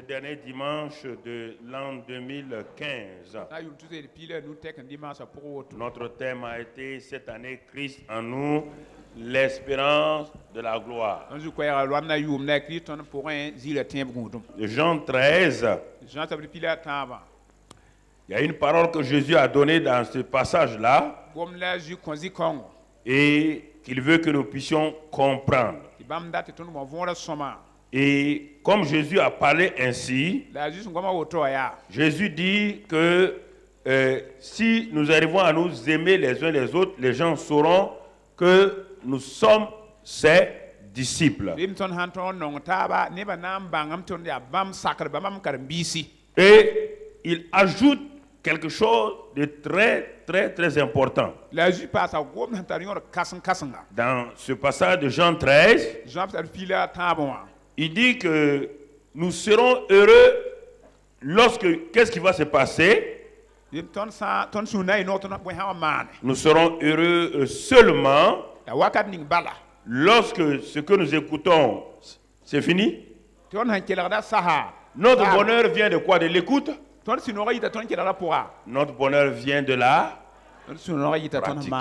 dernier dimanche de l'an 2015. Notre thème a été cette année Christ en nous, l'espérance de la gloire. Jean 13. Il y a une parole que Jésus a donnée dans ce passage-là et qu'il veut que nous puissions comprendre. Et comme Jésus a parlé ainsi, Jésus dit que si nous arrivons à nous aimer les uns les autres, les gens sauront que nous sommes ses disciples. Et il ajoute quelque chose de très important. Dans ce passage de Jean 13, il dit que nous serons heureux lorsque, qu'est-ce qui va se passer? Nous serons heureux seulement lorsque ce que nous écoutons, c'est fini. Notre bonheur vient de quoi? De l'écoute? Notre bonheur vient de la pratique.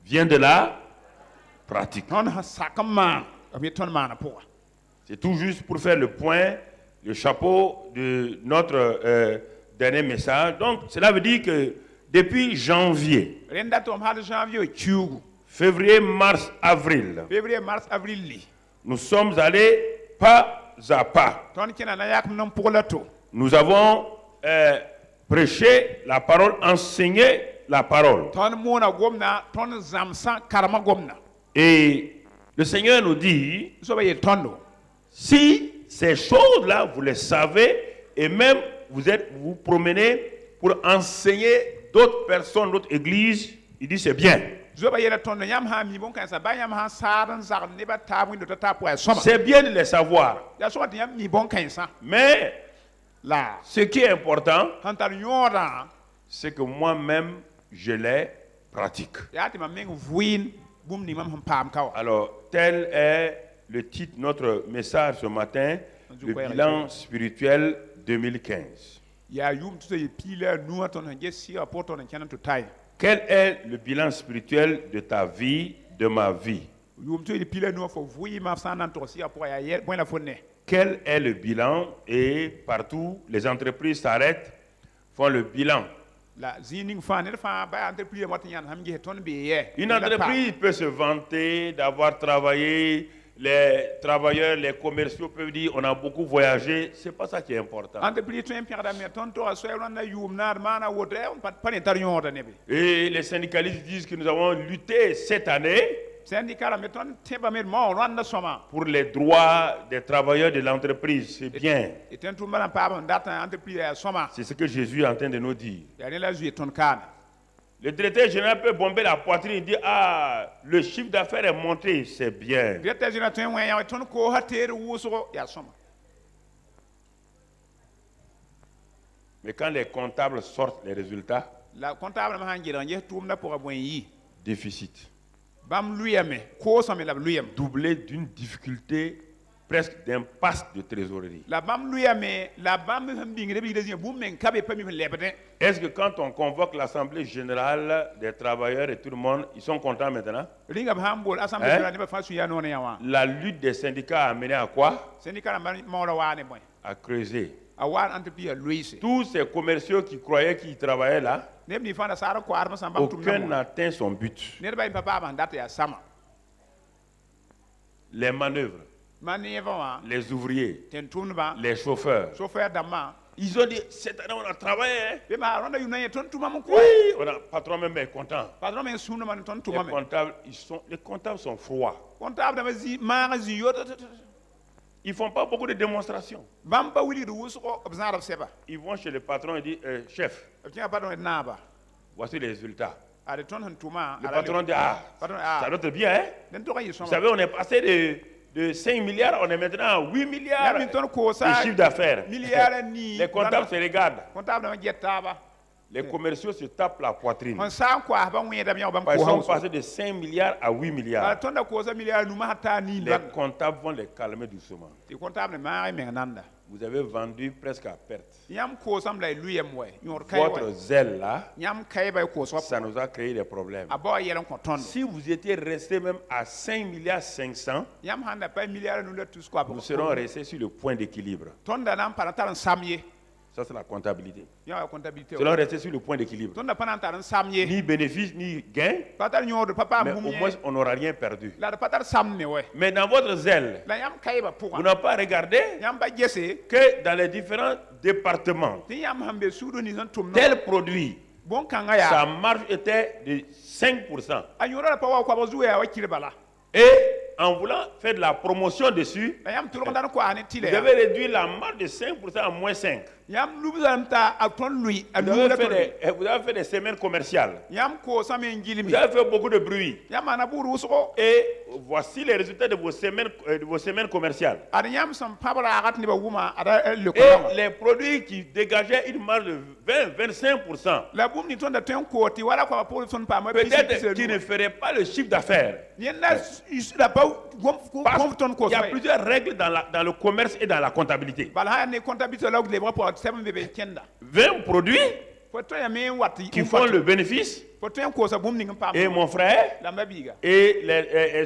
Vient de la pratique. C'est tout juste pour faire le point, le chapeau de notre dernier message. Donc, cela veut dire que depuis janvier, février, mars, avril, nous sommes allés pas à pas. Nous avons prêché la parole, enseigné la parole. Et le Seigneur nous dit, si ces choses-là, vous les savez, et même vous promenez pour enseigner d'autres personnes, d'autres églises, il dit c'est bien. C'est bien de les savoir. Mais là, ce qui est important, c'est que moi-même, je les pratique. Alors, tel est le titre de notre message ce matin, le bilan spirituel 2015. Quel est le bilan spirituel de ta vie, de ma vie? Quel est le bilan? Et partout, les entreprises s'arrêtent, font le bilan. Une entreprise peut se vanter d'avoir travaillé, les travailleurs, les commerciaux peuvent dire on a beaucoup voyagé, c'est pas ça qui est important. Et les syndicalistes disent que nous avons lutté cette année pour les droits des travailleurs de l'entreprise, c'est bien. C'est ce que Jésus est en train de nous dire. Le directeur général peut bomber la poitrine et dire ah, le chiffre d'affaires est monté, c'est bien. Mais quand les comptables sortent les résultats, déficit. Doublé d'une difficulté presque d'impasse de trésorerie. Est-ce que quand on convoque l'Assemblée générale des travailleurs et tout le monde, ils sont contents maintenant? La lutte des syndicats a mené à quoi? À creuser. Tous ces commerciaux qui croyaient qu'ils travaillaient là, aucun n'atteint son but. Les manœuvres, les ouvriers, les chauffeurs, ils ont dit cette année on a travaillé. Oui, le patron même est content. Les comptables sont froids. Ils ne font pas beaucoup de démonstrations. Ils vont chez le patron et disent chef, voici les résultats. Le patron dit ça doit être bien. Hein? Vous savez, on est passé de 5 milliards, on est maintenant à 8 milliards de chiffre d'affaires. Les comptables se regardent. Les commerciaux se tapent la poitrine. On s'en quoi ba wẽeda mi ba Ils ko sont hausa passés de 5 milliards à 8 ba milliards. tonda ko sa milliard nu ma ta ni Les comptables vont les calmer doucement. ti comptable ma me nanda Vous avez vendu presque à perte. yam ko sam la luyem we nyor kay Votre we zèle là, yam kay ba ko so ça nous a créé des problèmes. abo yelan ko ton Si vous étiez resté même à 5 milliards 500, yam handa pa milliard nu le tous quoi nous serons restés sur le point d'équilibre. tonda nam para taran samye Ça, c'est la comptabilité. ya comptabilité Nous serons restés sur le point d'équilibre. tonda pa taran samye Ni bénéfice, ni gain, patar nyor papa mais au mumye moins, on n'aura rien perdu. la patar samne we Mais dans votre zèle, la yam kay ba vous pour n'avez pas regardé yam ba gese que dans les différents départements, ti yam hambe sudo ni zan tum no tel produit, bon kanga ya sa marge était de 5%. anyora pa wa ko ba zuwa wa kirbala Et en voulant faire de la promotion dessus, la yam tulon dan ko ani vous tile avez réduit la marge de 5% à moins 5. yam lubzam ta aton lui Vous avez fait des semaines commerciales. yam ko same Vous ngilimi avez fait beaucoup de bruit. yam ana buru usko Et voici les résultats de vos semaines commerciales. ad yam sam pabra agat ni ba wuma ada le ko Et les produits qui dégageaient une marge de 20-25%, la bum ni ton da ten ko ti wala ko pour son pa ma peut-être qu'ils ne feraient pas le chiffre d'affaires. yenda la pa gom ton ko Il y a plusieurs règles dans le commerce et dans la comptabilité. bal ha ne comptabilité la le rapport 7 bebe kenda 20 produits faut to ya me wati qui font le bénéfice. faut to ko sa bum ni ngam Et mon frère, la mabiga et les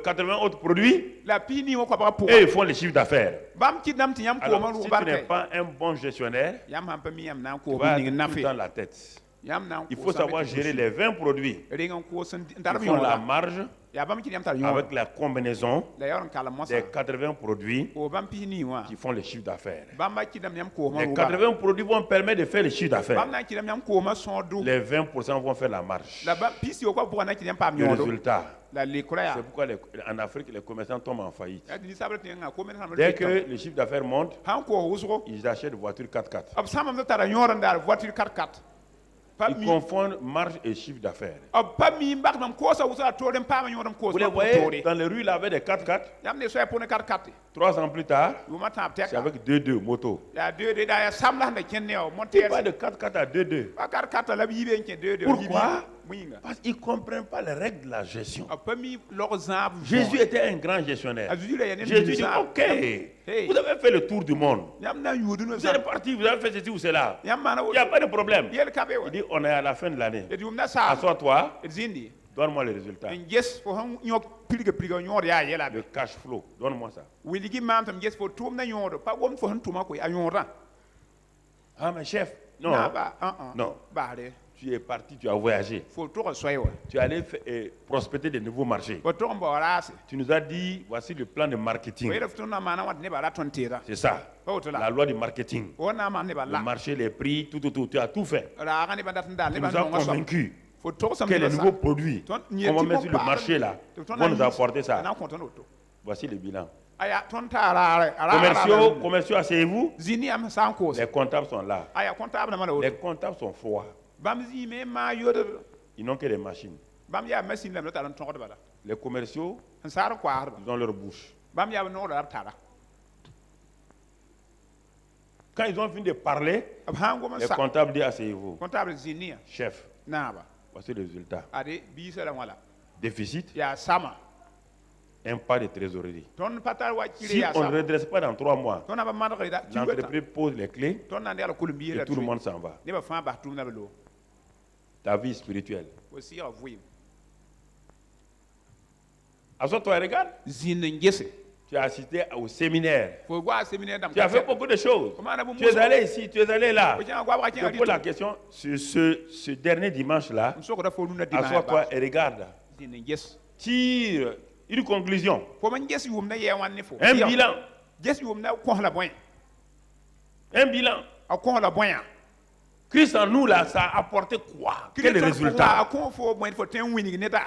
80 autres produits, la pini ko ba pour et ils font le chiffre d'affaires. bam ti dam ti yam ko Alors, ma si ru tu barke n'es pas un bon gestionnaire, yam ham pa mi yam nan tu ko vas bum ni tout nafe dans la tête. yam nan Il faut savoir gérer les 20 produits ringan ko san qui ndar mi font la wala marge ya bam ki yam tar yo avec la combinaison la yaron kala mosa des 80 produits o bam pini wa qui font le chiffre d'affaires. bam ma ki dam yam ko ma Les ru 80 produits vont permettre de faire le chiffre d'affaires. bam na ki dam yam ko ma son du Les 20% vont faire la marge. la bam pisi o ko pour na ki yam pam Le yo résultat, la le kura c'est pourquoi en Afrique, les commerçants tombent en faillite. ya di sabre ti nga ko men ham Dès que le chiffre d'affaires monte, han ko usko ils achètent des voitures 4x4. ab samam tara yoran dar voiture 4x4 pas Ils mi confondent marge et chiffre d'affaires. ab pas mi mbak nam ko sa usa to dem pam yoram ko Vous les voyez dans les rues là avec des 4x4, yam ne so pour ne 4x4 3 ans plus tard, yu ma tap tek c'est avec 2-2 motos. ya de da ya samla na kenne o Il monter pas de 4x4 à 2-2. ba 4x4 la bi ben ke de Pourquoi? mwinga Parce qu'ils ne comprennent pas les règles de la gestion. ab pas mi lor zab Jésus était un grand gestionnaire. Jésus dit, ok, vous avez fait le tour du monde. yam na yudu no Vous êtes parti, vous avez fait ceci ou cela. yam mana Il n'y a pas de problème. yel kabe Il dit, on est à la fin de l'année. et du na sa Assois-toi, zindi donne-moi le résultat. en yes fo han nyok pilga nyor ya yela Le be cash flow, donne-moi ça. wiligi mam tam yes fo tum na nyor pa wom fo han tuma ko ayora Ah, mais chef, non, na ba non. bare Tu es parti, tu as voyagé. fo to ko soywa Tu es allé prospecter des nouveaux marchés. fo to mbo rase Tu nous as dit, voici le plan de marketing. we ref na mana wat ne ba la tontira C'est ça, fo to la la loi du marketing. ona man ne ba Le la marché, les prix, tout. Tu as tout fait. ra ga ne ba dat ndal Tu ne nous ba as no so convaincus fo to sam que les nouveaux produits Ton- qu'on va mettre sur le marché là vont nous apporter ça. na ko to no to Voici le bilan. aya ton tara ara Commerciaux, asseyez-vous. zini am san ko Les comptables sont là. aya comptable na mala Les o comptables sont froids. bam zi me ma yodo Ils n'ont que des machines. bam ya machine la ta ton ko bala Les commerciaux, en sar ko arba ils ont leur bouche. bam ya no da tara Quand ils ont fini de parler, ab hango man les sa comptables disent asseyez-vous. comptable zini Chef, na ba voici le résultat. ade bi sala wala Déficit, ya sama impact de trésorerie. ton patar wa kire Si ya on ne sama redresse pas dans 3 mois, ton aba man da l'entreprise pose les clés ton na ndela kulumbi et la tout le monde s'en va. ne ba fa ba tum na lo Ta vie spirituelle. aussi of we Assois-toi et regarde. zin ngese Tu as assisté au séminaire. fo gwa séminaire dam Tu as fait beaucoup de choses. comment na bu Tu es allé ici, tu es allé là. o jang gwa ba Je jang pose la question sur ce dernier dimanche-là. so ko da fo nuna dima Assois-toi et regarde. zin ngese Tire une conclusion. fo man ngese yum na ye wan ne fo Un bilan. ngese yum na ko la boy Un bilan. a ko la boy Christ en nous, là, ça a apporté quoi? Quel est le a résultat? ko fo boy fo ten winning ne da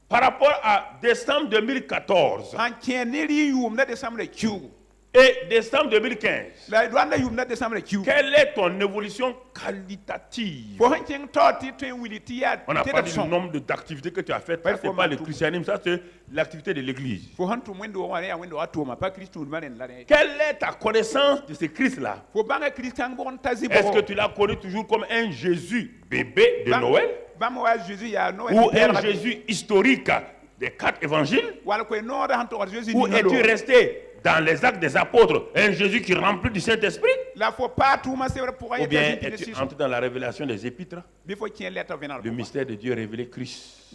Par rapport à décembre 2014, an keneri yum na décembre kiu Et décembre 2015, La douane yum na décembre kiu. quelle est ton évolution qualitative? Fo hanking toti to wiliti ya. On n'a pas dit le nombre d'activités que tu as faites. Ça, c'est pas le christianisme, ça, c'est l'activité de l'église. Fo hantu mwendo wa ya wendo atoma pa Christo manen la. Quelle est ta connaissance de ce Christ-là? Fo banga Christian bon tazi bo. Est-ce que tu l'as connu toujours comme un Jésus bébé de Noël? Bama wa Jésus ya Noël. Ou un Jésus historique des 4 évangiles? Wala ko no da hanto Jésus. Ou es-tu resté dans les actes des apôtres, un Jésus qui remplit du Saint-Esprit? La faut pas tout ma c'est pour Ou bien es-tu entré dans la révélation des épîtres? Le mystère de Dieu révélé Christ.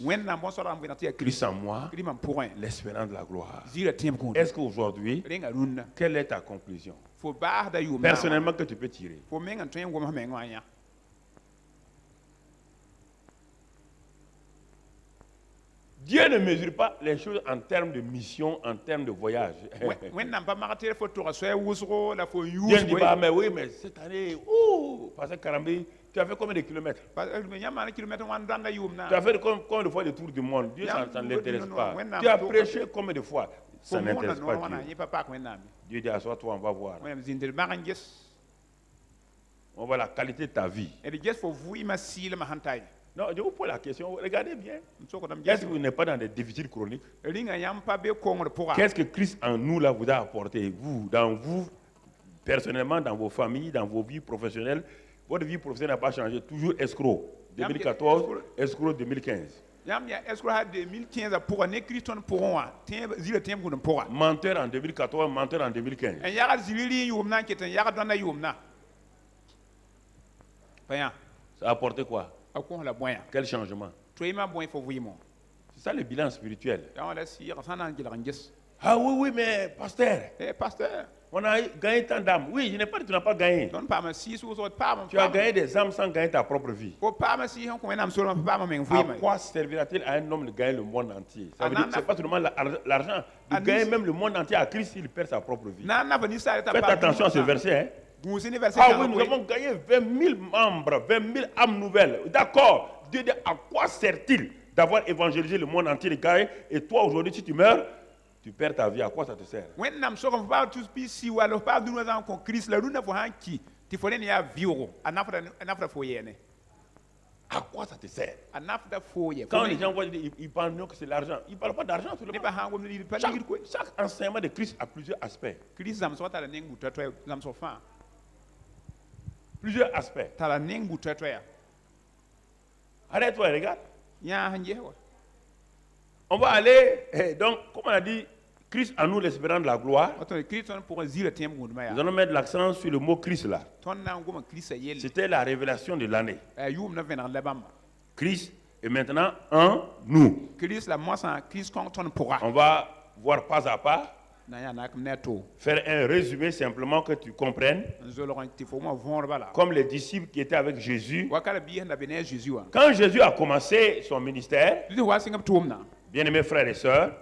Christ en moi, l'espérance de la gloire. Est-ce qu'aujourd'hui, quelle est ta conclusion personnellement que tu peux tirer? Dieu ne mesure pas les choses en termes de mission, en termes de voyage. Dieu ne dit pas, mais oui, mais cette année, parce que Karambi, tu as fait combien de kilomètres? Tu as fait combien de fois le tour du monde? Dieu, ça ne l'intéresse pas. Tu as prêché combien de fois? Ça n'intéresse pas Dieu. Dieu dit, assois-toi, on va voir. On voit la qualité de ta vie. Non, je vous pose la question, regardez bien. Est-ce que vous n'êtes pas dans des déficits chroniques? Qu'est-ce que Christ en nous là vous a apporté? Vous, dans vous, personnellement, dans vos familles, dans vos vies professionnelles, votre vie professionnelle n'a pas changé. Toujours escroc. 2014, escroc 2015. Menteur en 2014, menteur en 2015. Ça a apporté quoi? Quel changement? C'est ça le bilan spirituel. Ah oui, mais pasteur, on a gagné tant d'âmes. Oui, je n'ai pas dit que tu n'as pas gagné. Tu as gagné des âmes sans gagner ta propre vie. À quoi servira-t-il à un homme de gagner le monde entier? Ça veut dire que ce n'est pas seulement l'argent. Il gagne même le monde entier à Christ s'il perd sa propre vie. Faites attention à ce verset. Hein? Ah oui, nous avons gagné 20 000 membres, 20 000 âmes nouvelles. D'accord. Dieu dit, à quoi sert-il d'avoir évangélisé le monde entier de gagner? Et toi, aujourd'hui, si tu meurs, tu perds ta vie. À quoi ça te sert? À quoi ça te sert? Quand les gens voient, ils pensent que c'est l'argent. Ils ne parlent pas d'argent. Chaque enseignement de Christ a plusieurs aspects. Plusieurs aspects. Arrête-toi et regarde. On va aller, donc, comme on a dit, Christ en nous l'espérance de la gloire. Nous allons mettre l'accent sur le mot Christ là. C'était la révélation de l'année. Christ est maintenant en nous. On va voir pas à pas. Faire un résumé simplement que tu comprennes. Comme les disciples qui étaient avec Jésus. Quand Jésus a commencé son ministère, bien-aimés frères et sœurs,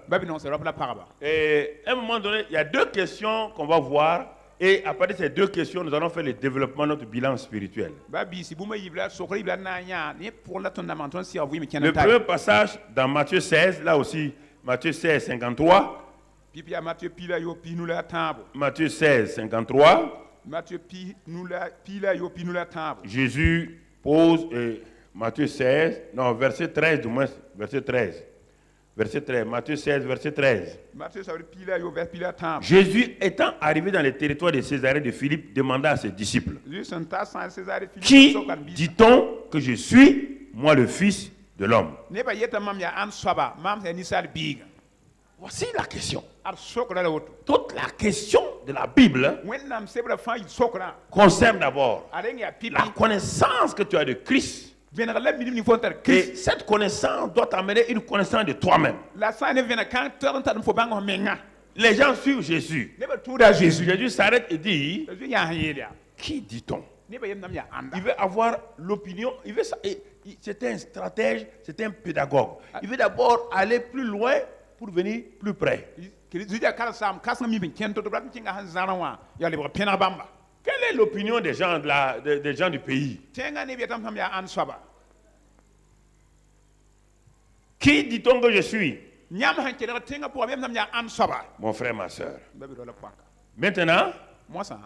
et à un moment donné, il y a 2 questions qu'on va voir. Et à partir de ces 2 questions, nous allons faire le développement de notre bilan spirituel. Le premier passage dans Matthieu 16, là aussi, Matthieu 16, 53. Matthieu 16, 53. Jésus pose, Matthieu 16, non, verset 13 du moins, verset 13. Verset 13, Matthieu 16, verset 13. Jésus étant arrivé dans le territoire de Césarée de Philippe, demanda à ses disciples, qui dit-on que je suis, moi le Fils de l'homme? Voici la question. Toute la question de la Bible concerne d'abord la connaissance que tu as de Christ. Et cette connaissance doit t'amener une connaissance de toi-même. Les gens suivent Jésus. Jésus s'arrête et dit, qui dit-on? Il veut avoir l'opinion. C'est un stratège, c'est un pédagogue. Il veut d'abord aller plus loin pour venir plus près. Quelle est l'opinion des gens, des gens du pays? Qui dit-on que je suis? Mon frère, ma soeur, Maintenant, moi ça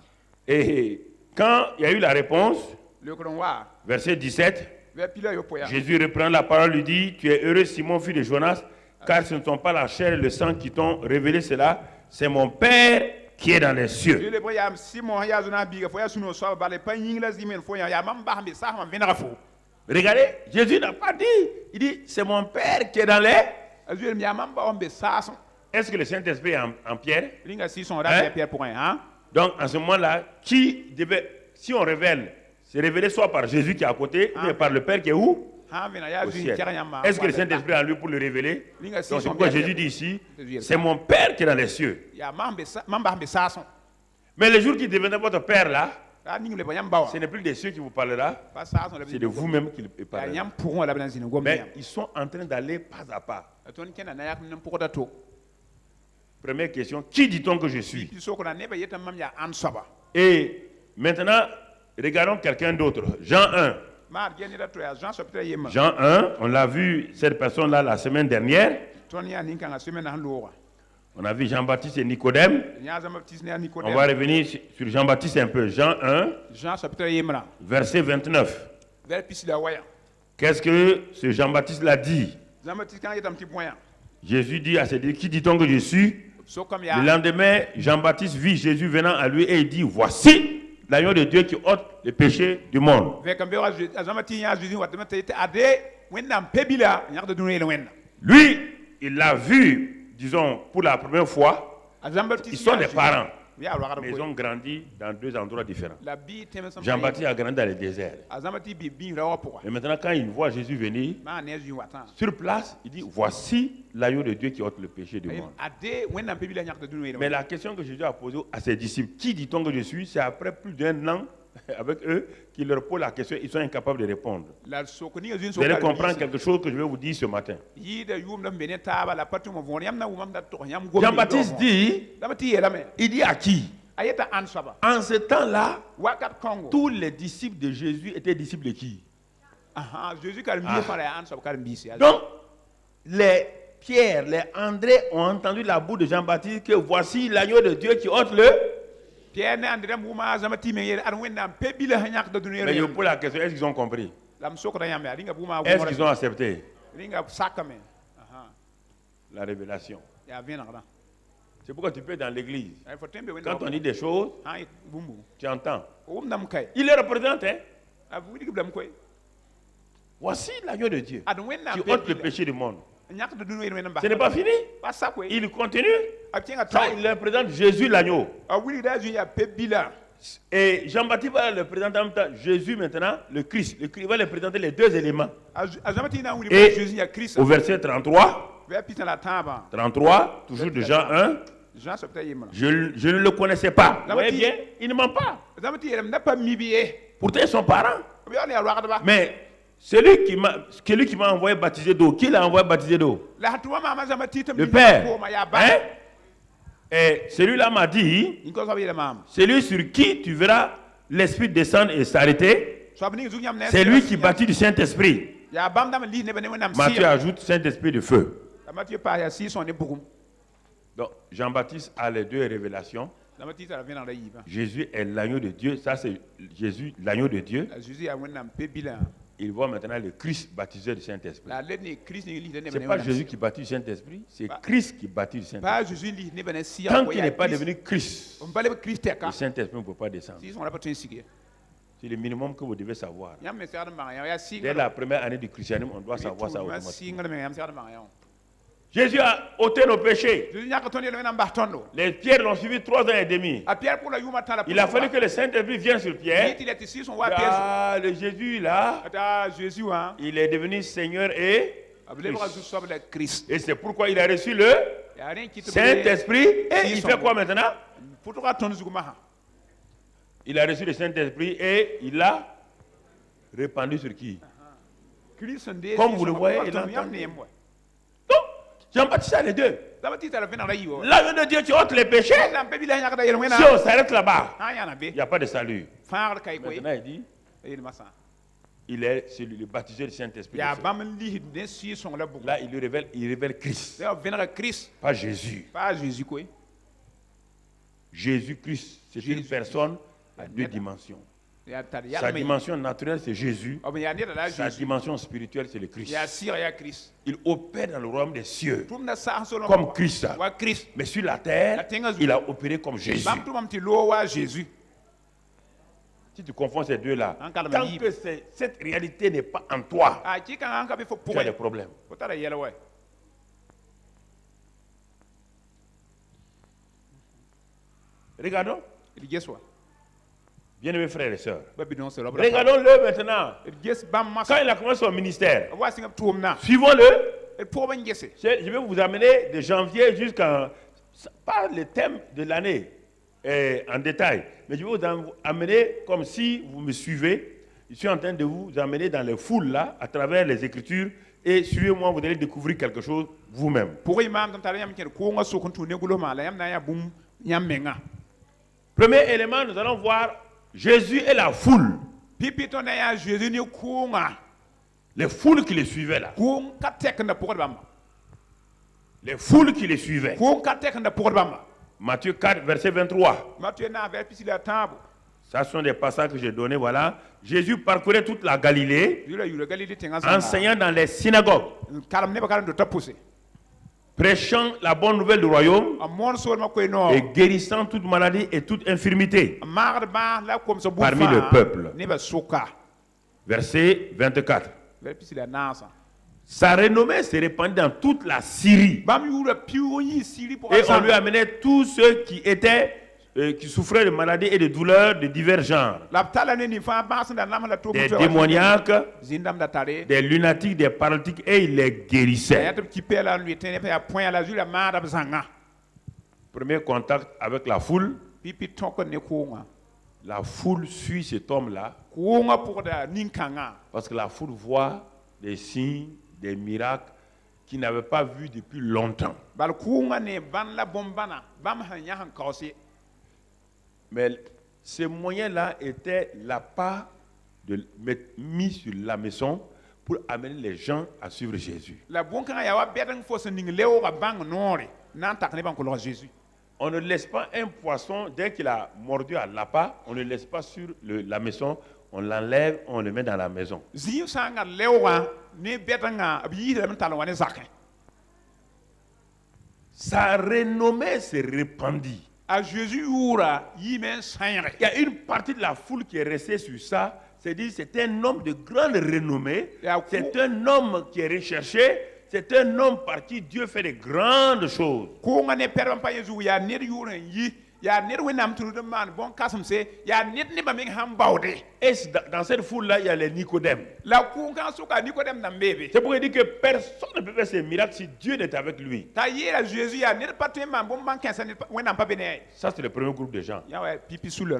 et quand il y a eu la réponse, le grand wa verset 17, vers pila yo poya Jésus reprend la parole, lui dit, tu es heureux Simon, fils de Jonas, car ce ne sont pas la chair et le sang qui t'ont révélé cela, c'est mon Père qui est dans les cieux. le boya Simon ya zona biga foya suno so ba le pa yingla zimen foya ya mam ba hambe sa mam venara fo Regardez, Jésus n'a pas dit, il dit, c'est mon Père qui est dans les... azul mi mam ba hambe sa son Est-ce que le Saint-Esprit est en Pierre? linga si son ra Pierre pour un hein. Donc, en ce moment-là, qui devait, si on révèle, c'est révélé soit par Jésus qui est à côté, ou bien par le Père qui est où? Au ciel. Est-ce que le Saint-Esprit est en lui pour le révéler? Donc, c'est pourquoi Jésus dit ici, c'est mon Père qui est dans les cieux. Mais le jour qui deviendra votre Père là, ce n'est plus des cieux qui vous parlera, c'est de vous-même qu'il parlera. Mais ils sont en train d'aller pas à pas. Première question, qui dit-on que je suis? Et maintenant, regardons quelqu'un d'autre. Jean 1. Jean 1, on l'a vu cette personne-là la semaine dernière. On a vu Jean-Baptiste et Nicodème. On va revenir sur Jean-Baptiste un peu. Jean 1, verset 29. Qu'est-ce que ce Jean-Baptiste l'a dit? Jésus dit à ses disciples, qui dit-on que je suis? Le lendemain, Jean-Baptiste vit Jésus venant à lui et il dit, voici l'agneau de Dieu qui ôte le péché du monde. Lui, il l'a vu, disons, pour la première fois. Ils sont des parents, mais ils ont grandi dans deux endroits différents. Jean-Baptiste a grandi dans le désert. Et maintenant, quand il voit Jésus venir, sur place, il dit, voici l'agneau de Dieu qui ôte le péché du monde. Mais la question que Jésus a posée à ses disciples, qui dit-on que je suis? C'est après plus d'un an avec eux qu'il leur pose la question, ils sont incapables de répondre. Vous allez comprendre quelque chose que je vais vous dire ce matin. Jean-Baptiste dit, il dit à qui? En ce temps-là, tous les disciples de Jésus étaient disciples de qui? Donc, les Pierre, les André ont entendu la bouche de Jean-Baptiste que voici l'agneau de Dieu qui ôte le... Mais je pose la question, est-ce qu'ils ont compris? Est-ce qu'ils ont accepté la révélation? C'est pourquoi tu peux dans l'église. Quand on dit des choses, tu entends. Il les représente. Hein? Voici l'agneau de Dieu qui ôte le péché du monde. Ce n'est pas fini. Il continue. Ça, il représente Jésus l'agneau. Et Jean-Baptiste va le présenter en même temps. Jésus maintenant, le Christ. Le Christ va le présenter les deux éléments. Et au verset 33, 33, toujours de Jean 1, je ne le connaissais pas. Vous voyez bien, il ne ment pas. Pourtant, ils sont parents. Mais celui qui m'a envoyé baptiser d'eau, qui l'a envoyé baptiser d'eau? Le Père. Hein? Et celui-là m'a dit, celui sur qui tu verras l'Esprit descendre et s'arrêter, c'est lui qui baptise du Saint-Esprit. Matthieu ajoute Saint-Esprit de feu. Donc Jean-Baptiste a les deux révélations. Jésus est l'agneau de Dieu. Ça c'est Jésus, l'agneau de Dieu. Il voit maintenant le Christ baptisé du Saint-Esprit. Ce n'est pas Jésus qui baptise du Saint-Esprit, c'est Christ qui baptise du Saint-Esprit. Tant qu'il n'est pas devenu Christ, le Saint-Esprit ne peut pas descendre. C'est le minimum que vous devez savoir. Dès la première année du christianisme, on doit savoir ça automatiquement. Jésus a ôté nos péchés. Les pierres l'ont suivi 3 ans et demi. Il a fallu que le Saint-Esprit vienne sur Pierre. Ah, le Jésus là, il est devenu Seigneur et Christ. Et c'est pourquoi il a reçu le Saint-Esprit. Et il fait quoi maintenant? Il a reçu le Saint-Esprit et il l'a répandu sur qui? Comme vous le voyez, il entend. Jean-Baptiste a les deux. L'agneau de Dieu qui ôte les péchés. Si on s'arrête là-bas, il n'y a pas de salut. Maintenant, il dit, il est celui le baptisé du Saint-Esprit. Là, il révèle Christ. Pas Jésus. Jésus-Christ, c'est une personne à deux dimensions. Sa dimension naturelle, c'est Jésus. Sa dimension spirituelle, c'est le Christ. Il opère dans le royaume des cieux comme Christ. Mais sur la terre, il a opéré comme Jésus. Si tu confonds ces deux-là, tant que cette réalité n'est pas en toi, tu as des problèmes. Regardons. Bien-aimés frères et sœurs, regardons-le maintenant. Quand il a commencé son ministère, suivons-le. Je vais vous amener de janvier jusqu'à... Pas le thème de l'année en détail, mais je vais vous amener comme si vous me suivez. Je suis en train de vous amener dans les foules là, à travers les Écritures, et suivez-moi, vous allez découvrir quelque chose vous-même. Premier élément, nous allons voir Jésus et la foule. Les foules qui les suivaient là. Les foules qui les suivaient. Matthieu 4, verset 23. Ça sont des passages que j'ai donnés, voilà. Jésus parcourait toute la Galilée, enseignant dans les synagogues, prêchant la bonne nouvelle du royaume et guérissant toute maladie et toute infirmité parmi le peuple. Verset 24. Sa renommée s'est répandue dans toute la Syrie. Et on lui amenait tous ceux qui souffraient de maladies et de douleurs de divers genres. Des démoniaques, des lunatiques, des paralytiques, et il les guérissait. Premier contact avec la foule. La foule suit cet homme-là. Parce que la foule voit des signes, des miracles qu'ils n'avaient pas vus depuis longtemps. Mais ces moyens-là étaient la part mis sur la maison pour amener les gens à suivre Jésus. On ne laisse pas un poisson, dès qu'il a mordu à l'appât, on ne le laisse pas sur la maison, on l'enlève, on le met dans la maison. Sa renommée s'est répandue. Il y a une partie de la foule qui est restée sur ça. C'est-à-dire c'est un homme de grande renommée. C'est un homme qui est recherché. C'est un homme par qui Dieu fait de grandes choses. Et dans cette foule-là, il y a les Nicodèmes. C'est pour dire que personne ne peut faire ces miracles si Dieu n'est avec lui. Ça, c'est le premier groupe de gens.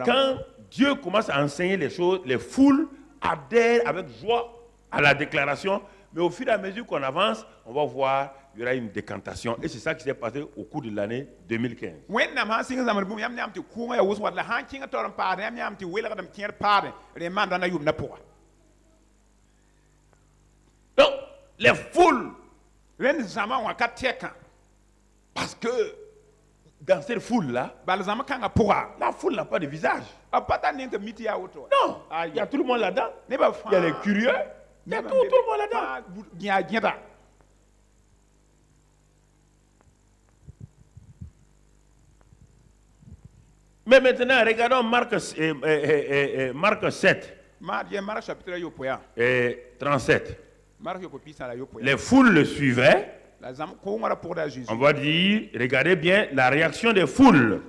Quand Dieu commence à enseigner les choses, les foules adhèrent avec joie à la déclaration. Mais au fur et à mesure qu'on avance, on va voir il y aura une décantation. Et c'est ça qui s'est passé au cours de l'année 2015. Donc, les foules, parce que dans cette foule-là, la foule n'a pas de visage. Non, il y a tout le monde là-dedans. Il y a les curieux. Il y a tout le monde là-dedans. Mais maintenant, regardons Marc 7 et 37. Les foules le suivaient. On va dire, regardez bien la réaction des foules.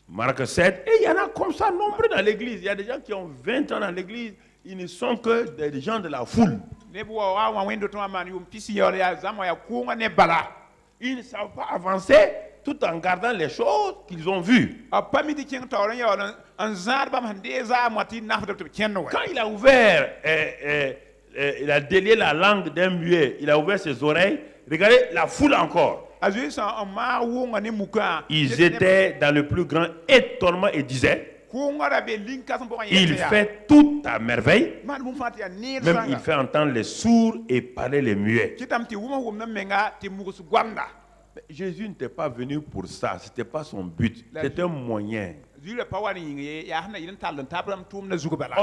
Marc 7, et il y en a comme ça nombreux dans l'église. Il y a des gens qui ont 20 ans dans l'église. Ils ne sont que des gens de la foule. Ils ne savent pas avancer tout en gardant les choses qu'ils ont vues. Quand il a ouvert, il a délié la langue d'un muet, il a ouvert ses oreilles, regardez la foule encore. Ils étaient dans le plus grand étonnement et disaient, il fait tout à merveille, même il fait entendre les sourds et parler les muets. Jésus n'était pas venu pour ça, c'était pas son but, c'était un moyen. On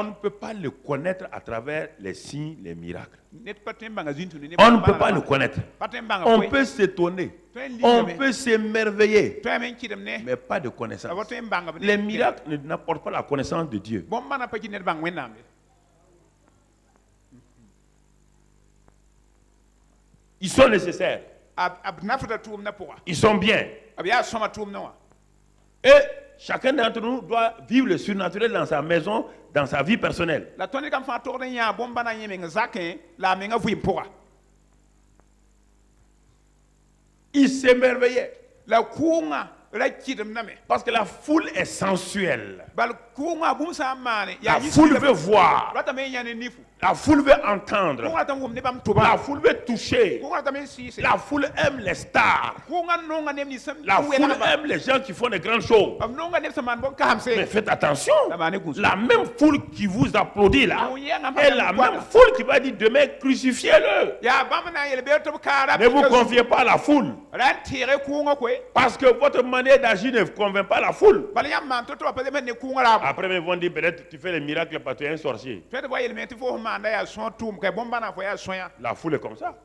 ne peut pas le connaître à travers les signes, les miracles. On ne peut pas le connaître. On peut s'étonner, on peut s'émerveiller, mais pas de connaissance. Les miracles n'apportent pas la connaissance de Dieu. Ils sont nécessaires. Ils sont bien. Et chacun d'entre nous doit vivre le surnaturel dans sa maison, dans sa vie personnelle. Il s'émerveillait. Parce que la foule est sensuelle. La foule veut voir. La foule veut entendre. La foule veut toucher. La foule aime les stars. La foule aime les gens qui font des grandes choses. Mais faites attention. La même foule qui vous applaudit là est la même foule qui va dire demain crucifiez-le. Ne vous confiez pas à la foule. Parce que votre manière d'agir ne convainc pas la foule. Après, ils vont dire peut-être tu fais les miracles parce que tu es un sorcier. La foule est comme ça.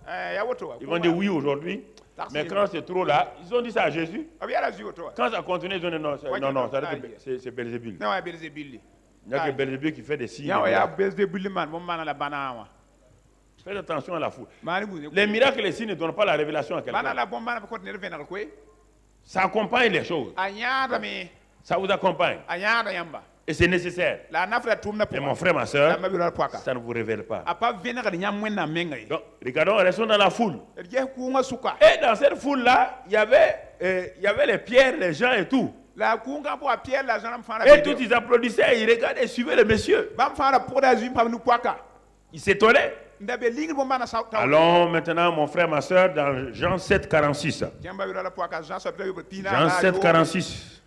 Ils vont dire oui aujourd'hui. Mais quand c'est trop là, ils ont dit ça à Jésus. Quand ça continue, ils ont dit non, c'est Belzébul. Il n'y a que Belzébul qui fait des signes. Faites attention à la foule. Les miracles et les signes ne donnent pas la révélation à quelqu'un. Ça accompagne les choses. Ça vous accompagne. Et c'est nécessaire. Et mon frère, ma soeur, ça ne vous révèle pas. Donc, regardons, restons dans la foule. Et dans cette foule-là, il y avait les pierres, les gens et tout. Et tous ils applaudissaient, ils regardaient, ils suivaient le monsieur. Ils s'étonnaient. Allons maintenant, mon frère, ma soeur, dans Jean 7, 46. Jean 7, 46.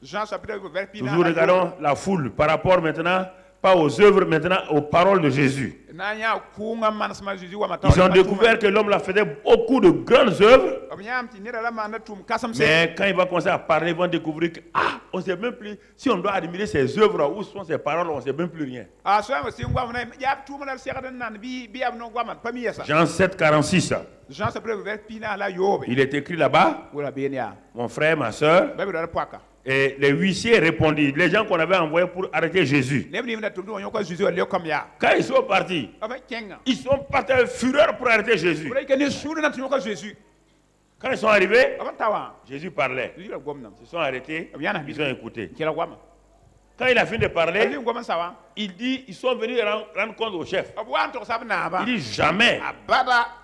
Toujours regardons la foule par rapport maintenant, pas aux œuvres, maintenant aux paroles de Jésus. Ils ont découvert que l'homme faisait beaucoup de grandes œuvres. Mais quand il va commencer à parler, ils vont découvrir que on ne sait même plus si on doit admirer ses œuvres ou sont ses paroles, on ne sait même plus rien. Jean 7, 46. Il est écrit là-bas, mon frère, ma soeur. Et les huissiers répondirent, les gens qu'on avait envoyés pour arrêter Jésus. Quand ils sont partis, ils sont partis avec fureur pour arrêter Jésus. Quand ils sont arrivés, Jésus parlait. Ils se sont arrêtés, ils ont écouté. Quand il a fini de parler, il dit, ils sont venus rendre compte au chef. Il dit, jamais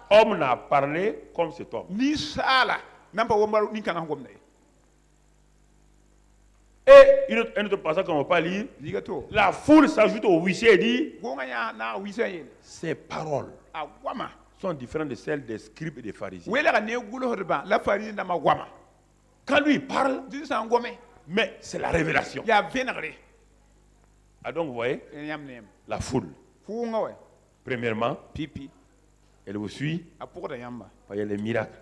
homme n'a parlé comme cet homme. Et un autre passage qu'on ne va pas lire, la foule s'ajoute au huissier et dit, ces paroles sont différentes de celles des scribes et des pharisiens. Quand lui parle, mais c'est la révélation. Ah donc vous voyez, la foule, premièrement, elle vous suit, il y a les miracles.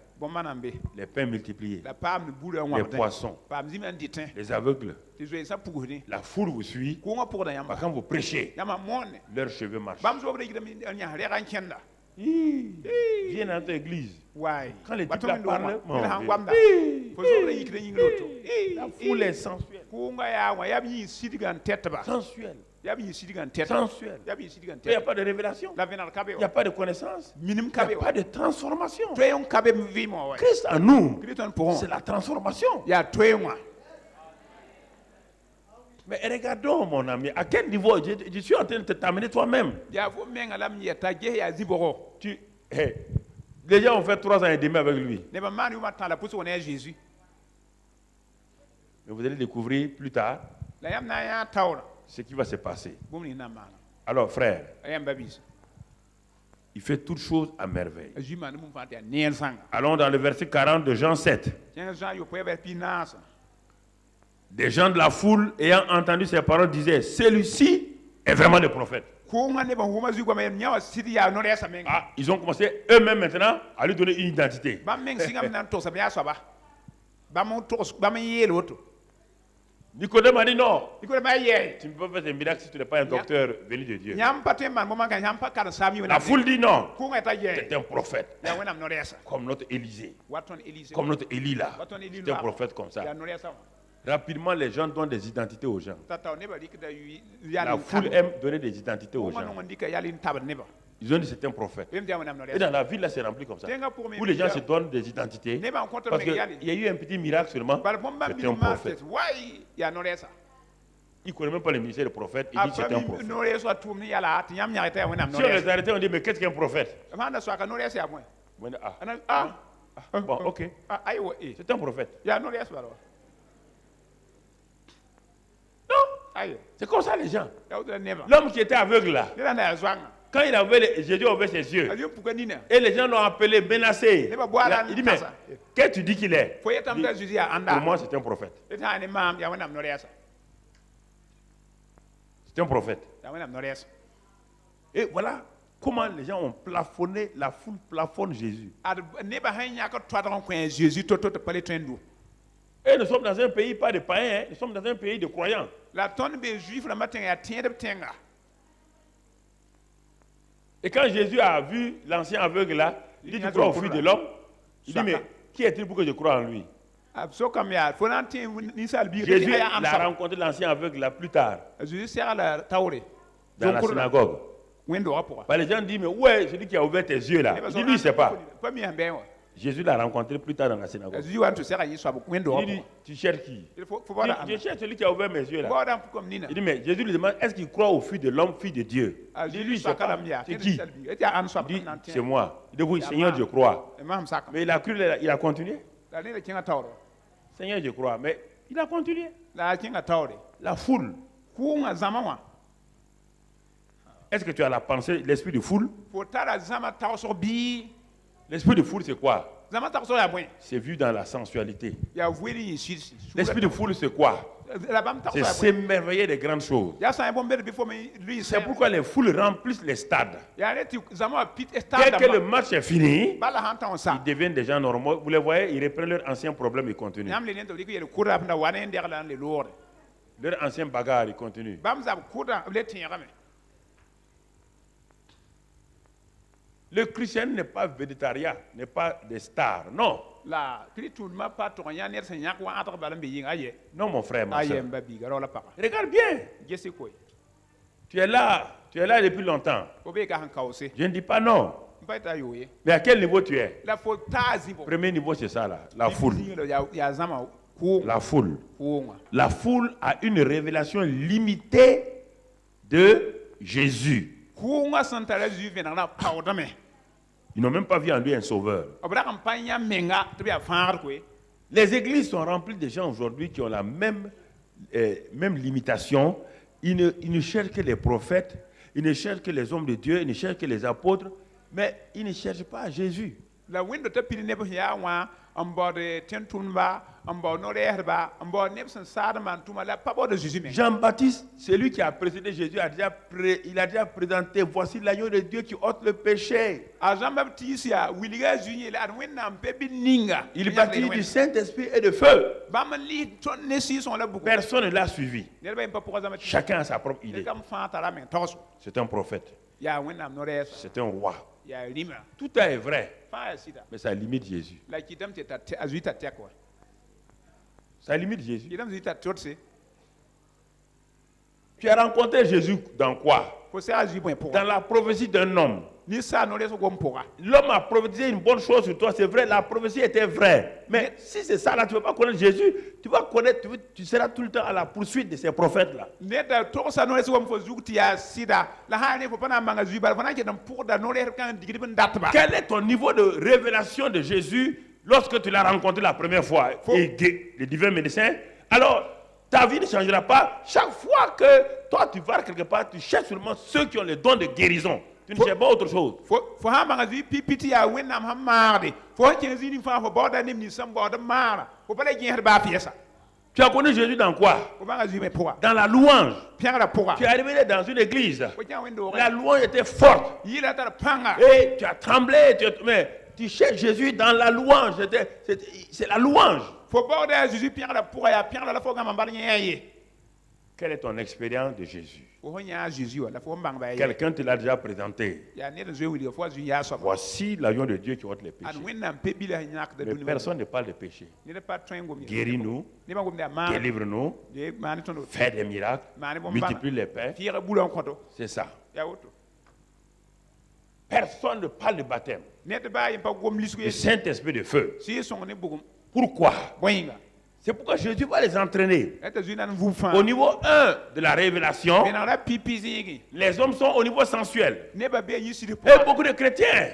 Les pains multipliés, les poissons, les aveugles, la foule vous suit. Quand vous prêchez, leurs cheveux marchent. Viens dans notre église. Quand les types parlent, la foule est sensuelle. Sensuelle. Sensuelle. Il n'y a pas de révélation. Il n'y a pas de connaissance. Il n'y a pas de transformation. Christ en nous, c'est la transformation. Mais regardons, mon ami, à quel niveau je suis en train de t'amener toi-même. Les gens ont fait 3 ans et demi avec lui. Mais vous allez découvrir plus tard ce qui va se passer. Alors, frère, il fait toutes choses à merveille. Allons dans le verset 40 de Jean 7. Des gens de la foule ayant entendu ces paroles disaient, celui-ci est vraiment le prophète. Ils ont commencé eux-mêmes maintenant à lui donner une identité. Nicodème a dit non. Il connaît pas hier. Tu ne peux pas faire des miracles si tu n'es pas un docteur venu de Dieu. Nyam paté man moment kan nyam pa kan sami La foule dit non. Ku ngata C'est hier. un prophète. Ya wena mnoresa. Comme notre Élisée. Waton Élysée. Comme notre Élie là. Waton Élie C'est un prophète comme ça. Ya mnoresa. Rapidement, les gens donnent des identités aux gens. Tata ne ba dik da La foule aime donner des identités aux gens. On dit que yali tab ne ba. Ils ont dit c'est un prophète. Bim dia wena Et mnoresa. dans la ville là, c'est rempli comme ça. Tenga pour me. Où les gens se donnent des identités. Ne ba on compte Parce me qu'il yali. y a eu un petit miracle seulement. Bal bomba C'est un prophète. Why ya mnoresa. Il ne connaît même pas le ministère de prophète. Il dit c'est un prophète. Mnoresa tourne yala at nyam nyareta wena Si on mnoresa. les arrêtait, on dit mais qu'est-ce qu'un prophète? Manda so ka mnoresa ya moi. On dit, ah. Ah. Bon, ok. Ah ayo e. C'est un prophète. Ya mnoresa balo. Non, Ayo. c'est comme ça les gens. Ya uda ne ba. L'homme qui était aveugle là, Ne na zwanga. quand il avait Jésus ouvert ses yeux, Ayo puka nina. et les gens l'ont appelé Benassé. Il dit, mais qu'est-ce que tu dis qu'il est? Faut yetam da Jésus ya anda. Pour moi, c'est un prophète. Eta ne mam ya wena mnoresa. C'est un prophète. Ya wena mnoresa. Et voilà comment les gens ont plafonné, la foule plafonne Jésus. Ad ne ba hanya ka twadron kwen Jésus toto te pale twendo. Et nous sommes dans un pays pas de païens, hein. Nous sommes dans un pays de croyants. La tonne be juif la matin ya tiende tenga. Et quand Jésus a vu l'ancien aveugle là, il dit, tu crois au Fils de l'homme? Il dit, mais qui est-il pour que je croie en lui? So comme ya faut nanti ni sal bi Jésus a rencontré l'ancien aveugle là plus tard, Jésus sert la tawre. dans la synagogue. Wendo rapora. Bah, les gens disent, mais où est celui qui a ouvert tes yeux là? Il dit, lui, il ne sait pas. Pas mi ambe. Jésus l'a rencontré plus tard dans la synagogue. Jésus want to sert yi so wendo Il dit, rapora. tu cherches qui? Il faut Il voir. dit, je cherche celui qui a ouvert mes yeux là. Voilà comme nina. Il dit, mais Jésus lui demande, est-ce qu'il croit au Fils de l'homme, Fils de Dieu? Il dit, lui, il sait pas. C'est qui? Il dit, c'est moi. Il dit, oui, Seigneur, je crois. Mais il a cru, il a continué. La ne kinga tawro. Seigneur, je crois. Mais il a continué. La kinga tawre. La foule. Ku nga zamawa. Est-ce que tu as la pensée, l'esprit de foule? Faut tara zama tawso bi. L'esprit de foule, c'est quoi? Zama tawso ya bwen. C'est vu dans la sensualité. Ya vweli ici. L'esprit de foule, c'est quoi? La bam tawso C'est ya bwen. s'émerveiller des grandes choses. Ya sa bon bel before me lui C'est pourquoi les foules remplissent les stades. Ya reti zama pit Dès stade. que le match est fini, Bala hanta on sa. ils deviennent des gens normaux. Vous les voyez, ils reprennent leurs anciens problèmes et continuent. Nyam le nento liko yel kura pna wane nder lan le lore. Leurs anciens bagarres, ils continuent. Bam za kura le tinga me. Le christianisme n'est pas végétarien, n'est pas des stars. Non. La kritul ma pa to nya ner sen yak wa atar balam be yinga ye. Non, mon frère, ma Aye soeur. mbabi garo la papa. Regarde bien. Jesi koy. Tu es là depuis longtemps. Obe ka han kawse. Je ne dis pas non. Mpaita yoye. Mais à quel niveau tu es? La faut tazi bo. Premier niveau, c'est ça là, la foule. Ya zama ku La foule. ku. La foule a une révélation limitée de Jésus. Ku nga santara juve na pawdame. Ils n'ont même pas vu en lui un sauveur. Obra campagne menga to bia far ko. Les églises sont remplies de gens aujourd'hui qui ont la même limitation. Ils ne cherchent que les prophètes, ils ne cherchent que les hommes de Dieu, ils ne cherchent que les apôtres, mais ils ne cherchent pas Jésus. La window te pili nebo ya wa ambode tentunba ambo no rehba ambo nebsen sadman tuma la pas de Jésus mais Jean-Baptiste, celui qui a précédé Jésus, il a déjà présenté, voici l'agneau de Dieu qui ôte le péché. a Jean-Baptiste ya wiliga junye la wenna mpebi ninga Il baptise du Saint-Esprit et de feu. ba man li ton ne si son la beaucoup Personne ne l'a suivi. ne ba pas pour zama Chacun a sa propre idée. kam fantara men toso C'est un prophète. ya wenna no res C'est un roi. ya lima Tout est vrai, fa sida mais ça limite Jésus. la kitam te ta azuita te quoi Ça limite Jésus. kitam zita totse Tu as rencontré Jésus dans quoi? faut ça azu bon pour Dans la prophétie d'un homme. ni ça no res go mpora L'homme a prophétisé une bonne chose sur toi, c'est vrai, la prophétie était vraie. Mais si c'est ça là, tu ne veux pas connaître Jésus, tu vas connaître, tu seras tout le temps à la poursuite de ces prophètes-là. ne da to sa no res go mfo zukti ya sida la ha ne fo pana manga zuba fana ke dan pour da no res kan digri ben datba Quel est ton niveau de révélation de Jésus lorsque tu l'as rencontré la première fois et le divin médecin? Alors, ta vie ne changera pas. Chaque fois que toi tu vas quelque part, tu cherches seulement ceux qui ont le don de guérison. Tu ne cherches pas autre chose. fo ha manga zu pipiti ya wenam ha marde fo ke zini fa fo boda nim ni sam boda mara fo pala gen ba fiesa Tu as connu Jésus dans quoi? fo manga zu me poa Dans la louange. pianga poa Tu es arrivé dans une église. fo jan wendo La louange était forte. yila tar panga Et tu as tremblé. Mais tu cherches Jésus dans la louange. C'est la louange. Faut pas que Jésus pierre la pour ya pierre la faut que m'en Quelle est ton expérience de Jésus? Quelqu'un te l'a déjà présenté. Voici l'agneau de Dieu qui ôte les péchés. Mais personne ne parle de péché. Guéris-nous, délivre-nous, fais des miracles, multiplie les pains. C'est ça. Personne ne parle de baptême. Le Saint-Esprit de feu. Pourquoi? C'est pourquoi Jésus va les entraîner. Au niveau 1 de la révélation, les hommes sont au niveau sensuel. Et beaucoup de chrétiens,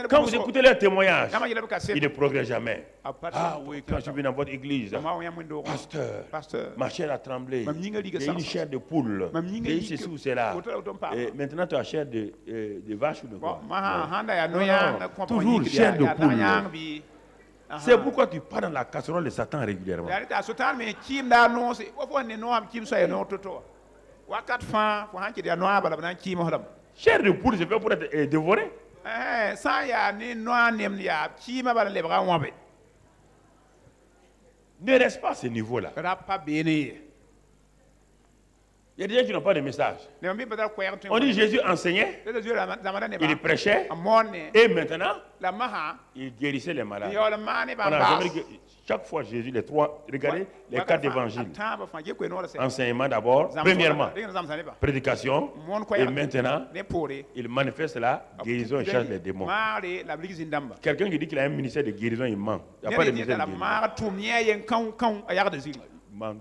quand vous écoutez leurs témoignages, ils ne progressent jamais. Ah oui, quand je viens dans votre église, pasteur, ma chair a tremblé. J'ai une chair de poule. J'ai eu ceci ou cela. Et maintenant, tu as chair de vache ou de quoi? Non, toujours chair de poule. C'est pourquoi tu pars dans la casserole de Satan régulièrement. Chair de poule, c'est fait pour être dévoré. Ne reste pas à ce niveau-là. Il y a des gens qui n'ont pas de message. On dit Jésus enseignait, il prêchait, et maintenant, il guérissait les malades. On a jamais dit que chaque fois Jésus, les trois, regardez les quatre évangiles. Enseignement d'abord, premièrement, prédication, et maintenant, il manifeste la guérison et chasse les démons. Quelqu'un qui dit qu'il a un ministère de guérison, il ment. Il n'y a pas de ministère de guérison.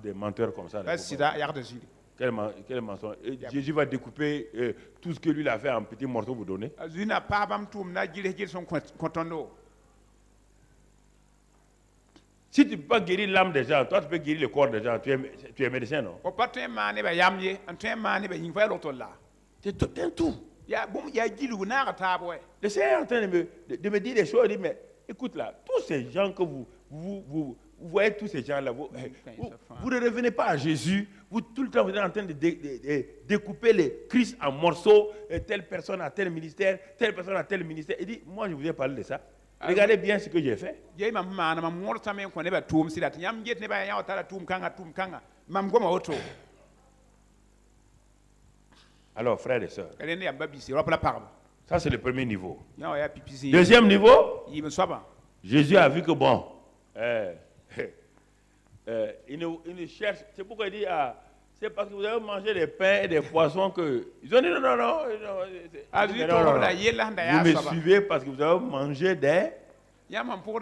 Des menteurs comme ça. Quel mensonge. Jésus va découper tout ce que lui a fait en petits morceaux vous donner. Si tu ne peux pas guérir l'âme des gens, toi tu peux guérir le corps des gens. Tu es médecin, non? Tu t'aimes tout. Le Seigneur est en train de me dire des choses. Il dit, mais écoute là, tous ces gens que vous voyez, tous ces gens-là, vous ne revenez pas à Jésus. Vous, tout le temps, vous êtes en train de découper les Christ en morceaux. Telle personne a tel ministère, telle personne a tel ministère. Il dit, moi, je vous ai parlé de ça. Regardez bien ce que j'ai fait. Alors, frères et sœurs, ça c'est le premier niveau. Deuxième niveau, Jésus a vu que bon, il ne cherche. C'est pourquoi il dit, c'est parce que vous avez mangé des pains et des poissons que... Ils ont dit non. Vous me suivez parce que vous avez mangé des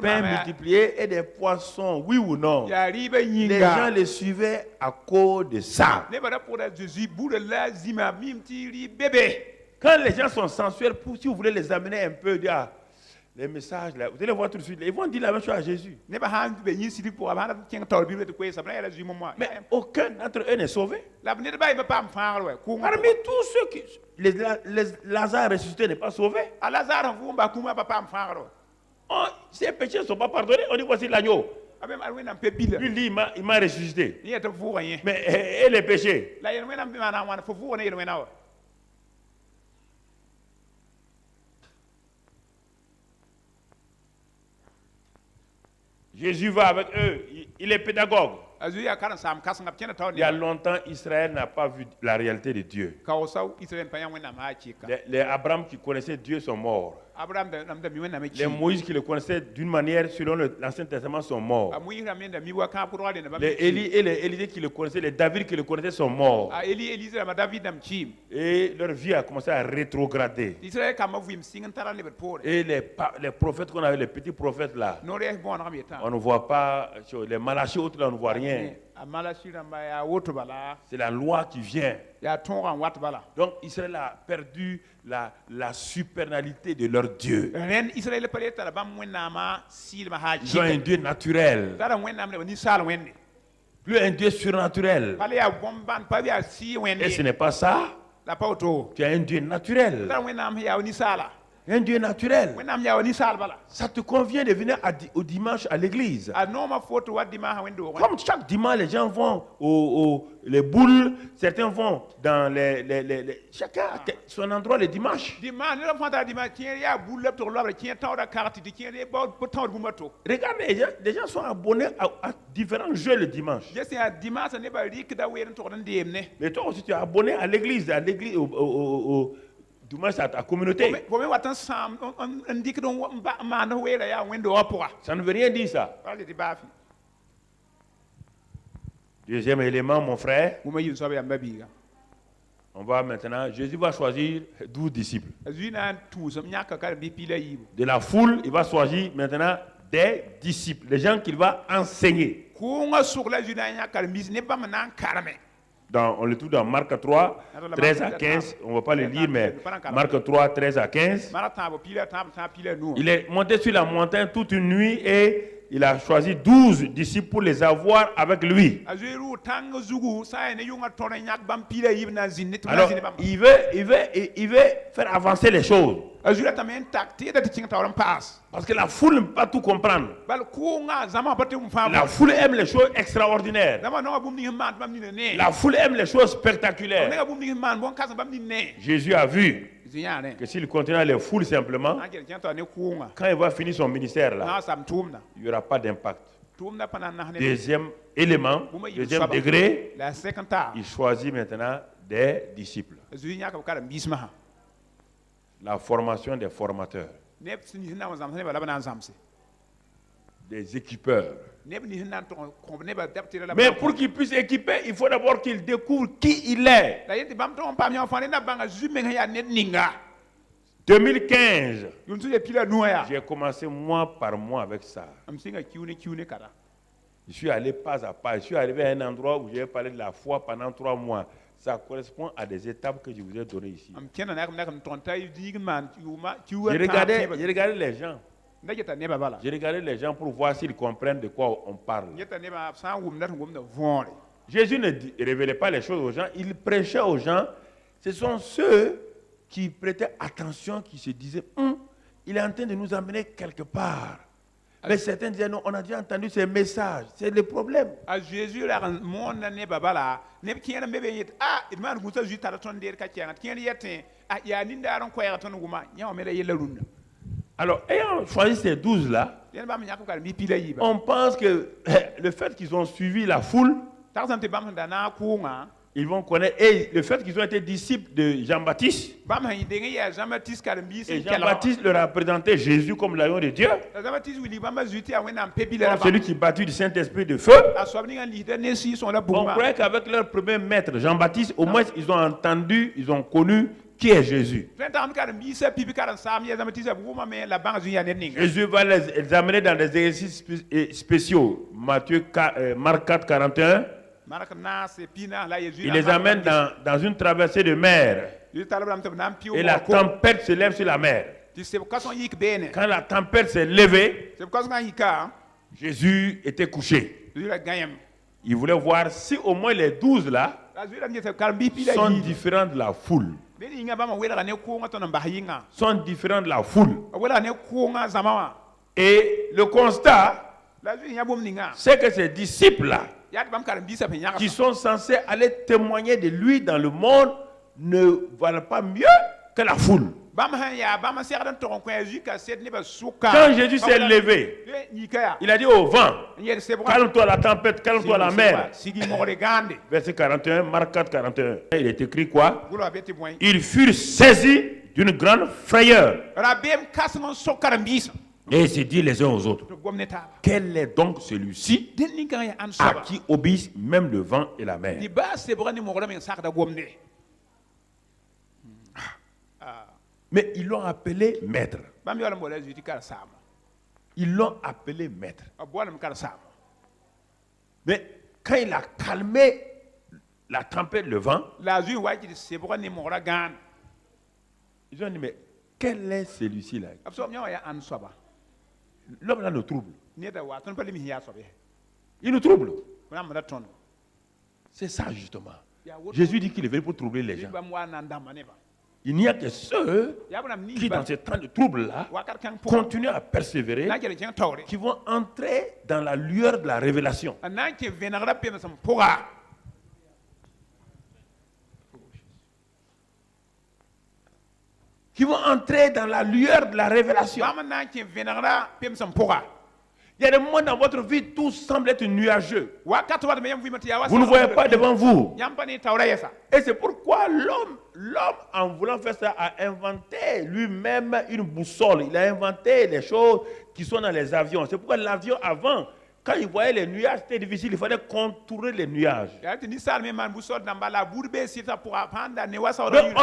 pains multipliés et des poissons, oui ou non? Les gens les suivaient à cause de ça. Quand les gens sont sensuels, si vous voulez les amener un peu, les messages, là, vous allez voir tout de suite, ils vont dire la même chose à Jésus. Mais aucun d'entre eux n'est sauvé. Parmi tous ceux qui... Lazare ressuscité n'est pas sauvé. Ses péchés ne sont pas pardonnés. On dit voici l'agneau. Lui, il m'a ressuscité. Mais et les péchés? Jésus va avec eux, il est pédagogue. Il y a longtemps, Israël n'a pas vu la réalité de Dieu. Les Abraham qui connaissaient Dieu sont morts. Les Moïse qui le connaissaient d'une manière selon l'Ancien Testament sont morts. Les Élie et les Élisée qui le connaissaient, les David qui le connaissaient sont morts. Et leur vie a commencé à rétrograder. Et les prophètes qu'on avait, les petits prophètes là, on ne voit pas, les Malachie autres là, on ne voit rien. C'est la loi qui vient. Donc Israël a perdu la supernalité de leur Dieu. Ils ont un Dieu naturel. Plus un Dieu surnaturel. Et ce n'est pas ça. Tu as un Dieu naturel. Un Dieu naturel. wẽnnaam yaa wa ninsaal bala Ça te convient de venir au dimanche à l'église. a nooma fo tɩ wa dimaasã wẽnd-doogẽ Comme chaque dimanche, les gens vont les boules, certains vont dans chacun a son endroit le dimanche. dimaas ned fãa tara dimaas kẽer yaa bul la b tog loabre kẽ taoodã kagt tɩ kẽer b tãod bũmba to Regardez, les gens sont abonnés à différents jeux le dimanche. ges yaa dimaasã nebã rɩkda weer n togd n deem ne Mais toi aussi, tu es abonné à l'église, au dimanche à ta communauté. fo me wat n sãam n dɩkd n maand weerã yaa wẽnd-doogã pʋga Ça ne veut rien dire ça. pa le tɩ baafi Deuxième élément, mon frère, bũmba yĩn soab yamba biiga on va maintenant, Jésus va choisir 12 disciples. a zoe na n tũusem yãka karen-biis piila yiibu De la foule, il va choisir maintenant des disciples, les gens qu'il va enseigner. kʋʋngã sʋg la zoe na n yã karen-biis ne bãmb na n karme On le trouve dans Marc 3, 13 à 15. On ne va pas le lire, mais Marc 3, 13 à 15. mara tãab piila tãab tãab piila nuã Il est monté sur la montagne toute une nuit et il a choisi 12 disciples pour les avoir avec lui. a zoe rʋʋ tãng zugu sã n ne yʋngã tõr n yãk bãmb piila yiib na n zĩnd ne tɩ b na Alors, n zĩnd bãmba il veut faire avancer les choses. a zoe ratame n tak tɩ yeta tɩ kẽng taoor n paas Parce que la foule ne peut pas tout comprendre. bal kʋʋngã zãma pa tɩ m fãa La foule aime les choses extraordinaires. zãma noga bũmb ning n maan tɩ bãmb nina ne La foule aime les choses spectaculaires. nega bũmb ning n maan bõn-kãsem bãmb nin ne Jésus a vu zĩ yãare que s'il continue les foules simplement, n kell kẽ tao ne kʋʋngã quand il va finir son ministère là, na n sam tʋʋmda il n'y aura pas d'impact. tʋʋmdã pa na n nas ne Deuxième élément, deuxième degré, la a sẽk n taa il choisit maintenant des disciples. a zoe yãk b karen-biismã La formation des formateurs, neb sẽn nis n na n wa zãms nebã la b na n zãmse des équipeurs. neb nis n na n tʋg n kõb nebã dab tɩra la Mais pour qu'il puisse équiper, il faut d'abord qu'il découvre qui il est. la yetɩ bãmb tʋg n paam yã fãa ned na bãnga zu meng sẽn yaa ned ninga 2015, yʋn tɩ ya pila nuã yaa j'ai commencé mois par mois avec ça. m sɩnga kiu ne kara Je suis allé pas à pas. Je suis arrivé à un endroit où j'ai parlé de la foi pendant 3 mois. Ça correspond à des étapes que je vous ai données ici. m kẽna nak m tõnd t'a diig n maan J'ai regardé les gens. da geta nebã bala J'ai regardé les gens pour voir s'ils comprennent de quoi on parle. geta nebã sã n wʋmda tɩ wʋmda võore Jésus ne révélait pas les choses aux gens. Il prêchait aux gens. Ce sont ceux qui prêtaient attention, qui se disaient, il est en train de nous emmener quelque part. Mais certains disaient, non, on a déjà entendu ces messages. C'est le problème. a Jésus la n moonda nebã bala neb kẽer n be be n yet d maan gũsa zu tara tõnd deed ka kɛɛngã tɩ kẽer yetẽ yaa nindaar n koɛɛga tõnd wʋma yã wã me la yella rũndã Alors, ayant choisi ces 12-là, dẽn bãmb yãk b karen-biis piila yiiba on pense que le fait qu'ils ont suivi la foule, tagsame tɩ bãmb sẽn da na n kʋʋngã ils vont connaître. Et le fait qu'ils ont été disciples de Jean-Baptiste, bãmb sẽn deng n yaa Jean-Baptiste karen-biis et n kelgã Jean-Baptiste leur a présenté Jésus comme l'agneau de Dieu, la Jean-Baptiste wilg bãmba zu tɩ yaa wẽnnaam pe-bila comme celui qui bâtit du Saint-Esprit de feu. a soab ning n lisda ne sɩɩ-sõng la On bugmã croyait qu'avec leur premier maître, Jean-Baptiste, au moins ils ont entendu, ils ont connu qui est Jésus. tõe n tagm karen-biisã pipi karen-saam yaa Jean-Baptiste wʋma me la bãng zu yaa ned ninga Jésus va les amener dans des exercices spéciaux. Marc 4, 41. mark naase pina la ya Il les amène dans une traversée de mer. Et la tempête se lève sur la mer. Quand la tempête s'est levée, Jésus était couché. Il voulait voir si au moins les 12 là sont différents de la foule. Sont différents de la foule. Et le constat, c'est que ces disciples-là, qui sont censés aller témoigner de lui dans le monde, ne valent pas mieux que la foule. Quand Jésus s'est levé, il a dit au vent, calme-toi la tempête, calme-toi la mer. Verset 41, Marc 4, 41. Il est écrit quoi? Ils furent saisis d'une grande frayeur. Et ils se disent les uns aux autres, quel est donc celui-ci à qui obéissent même le vent et la mer? Mais ils l'ont appelé maître. Ils l'ont appelé maître. Mais quand il a calmé la tempête, le vent, ils ont dit, mais quel est celui-ci là? L'homme là nous trouble. Il nous trouble. C'est ça justement. Jésus dit qu'il est venu pour troubler les gens. Il n'y a que ceux qui, dans ces temps de troubles-là, continuent à persévérer, qui vont entrer dans la lueur de la révélation. Qui vont entrer dans la lueur de la révélation. Il y a des moments dans votre vie, tout semble être nuageux. Vous ne voyez pas devant vous. Et c'est pourquoi l'homme, en voulant faire ça, a inventé lui-même une boussole. Il a inventé les choses qui sont dans les avions. C'est pourquoi l'avion, avant, quand il voyait les nuages, c'était difficile. Il fallait contourner les nuages. Mais on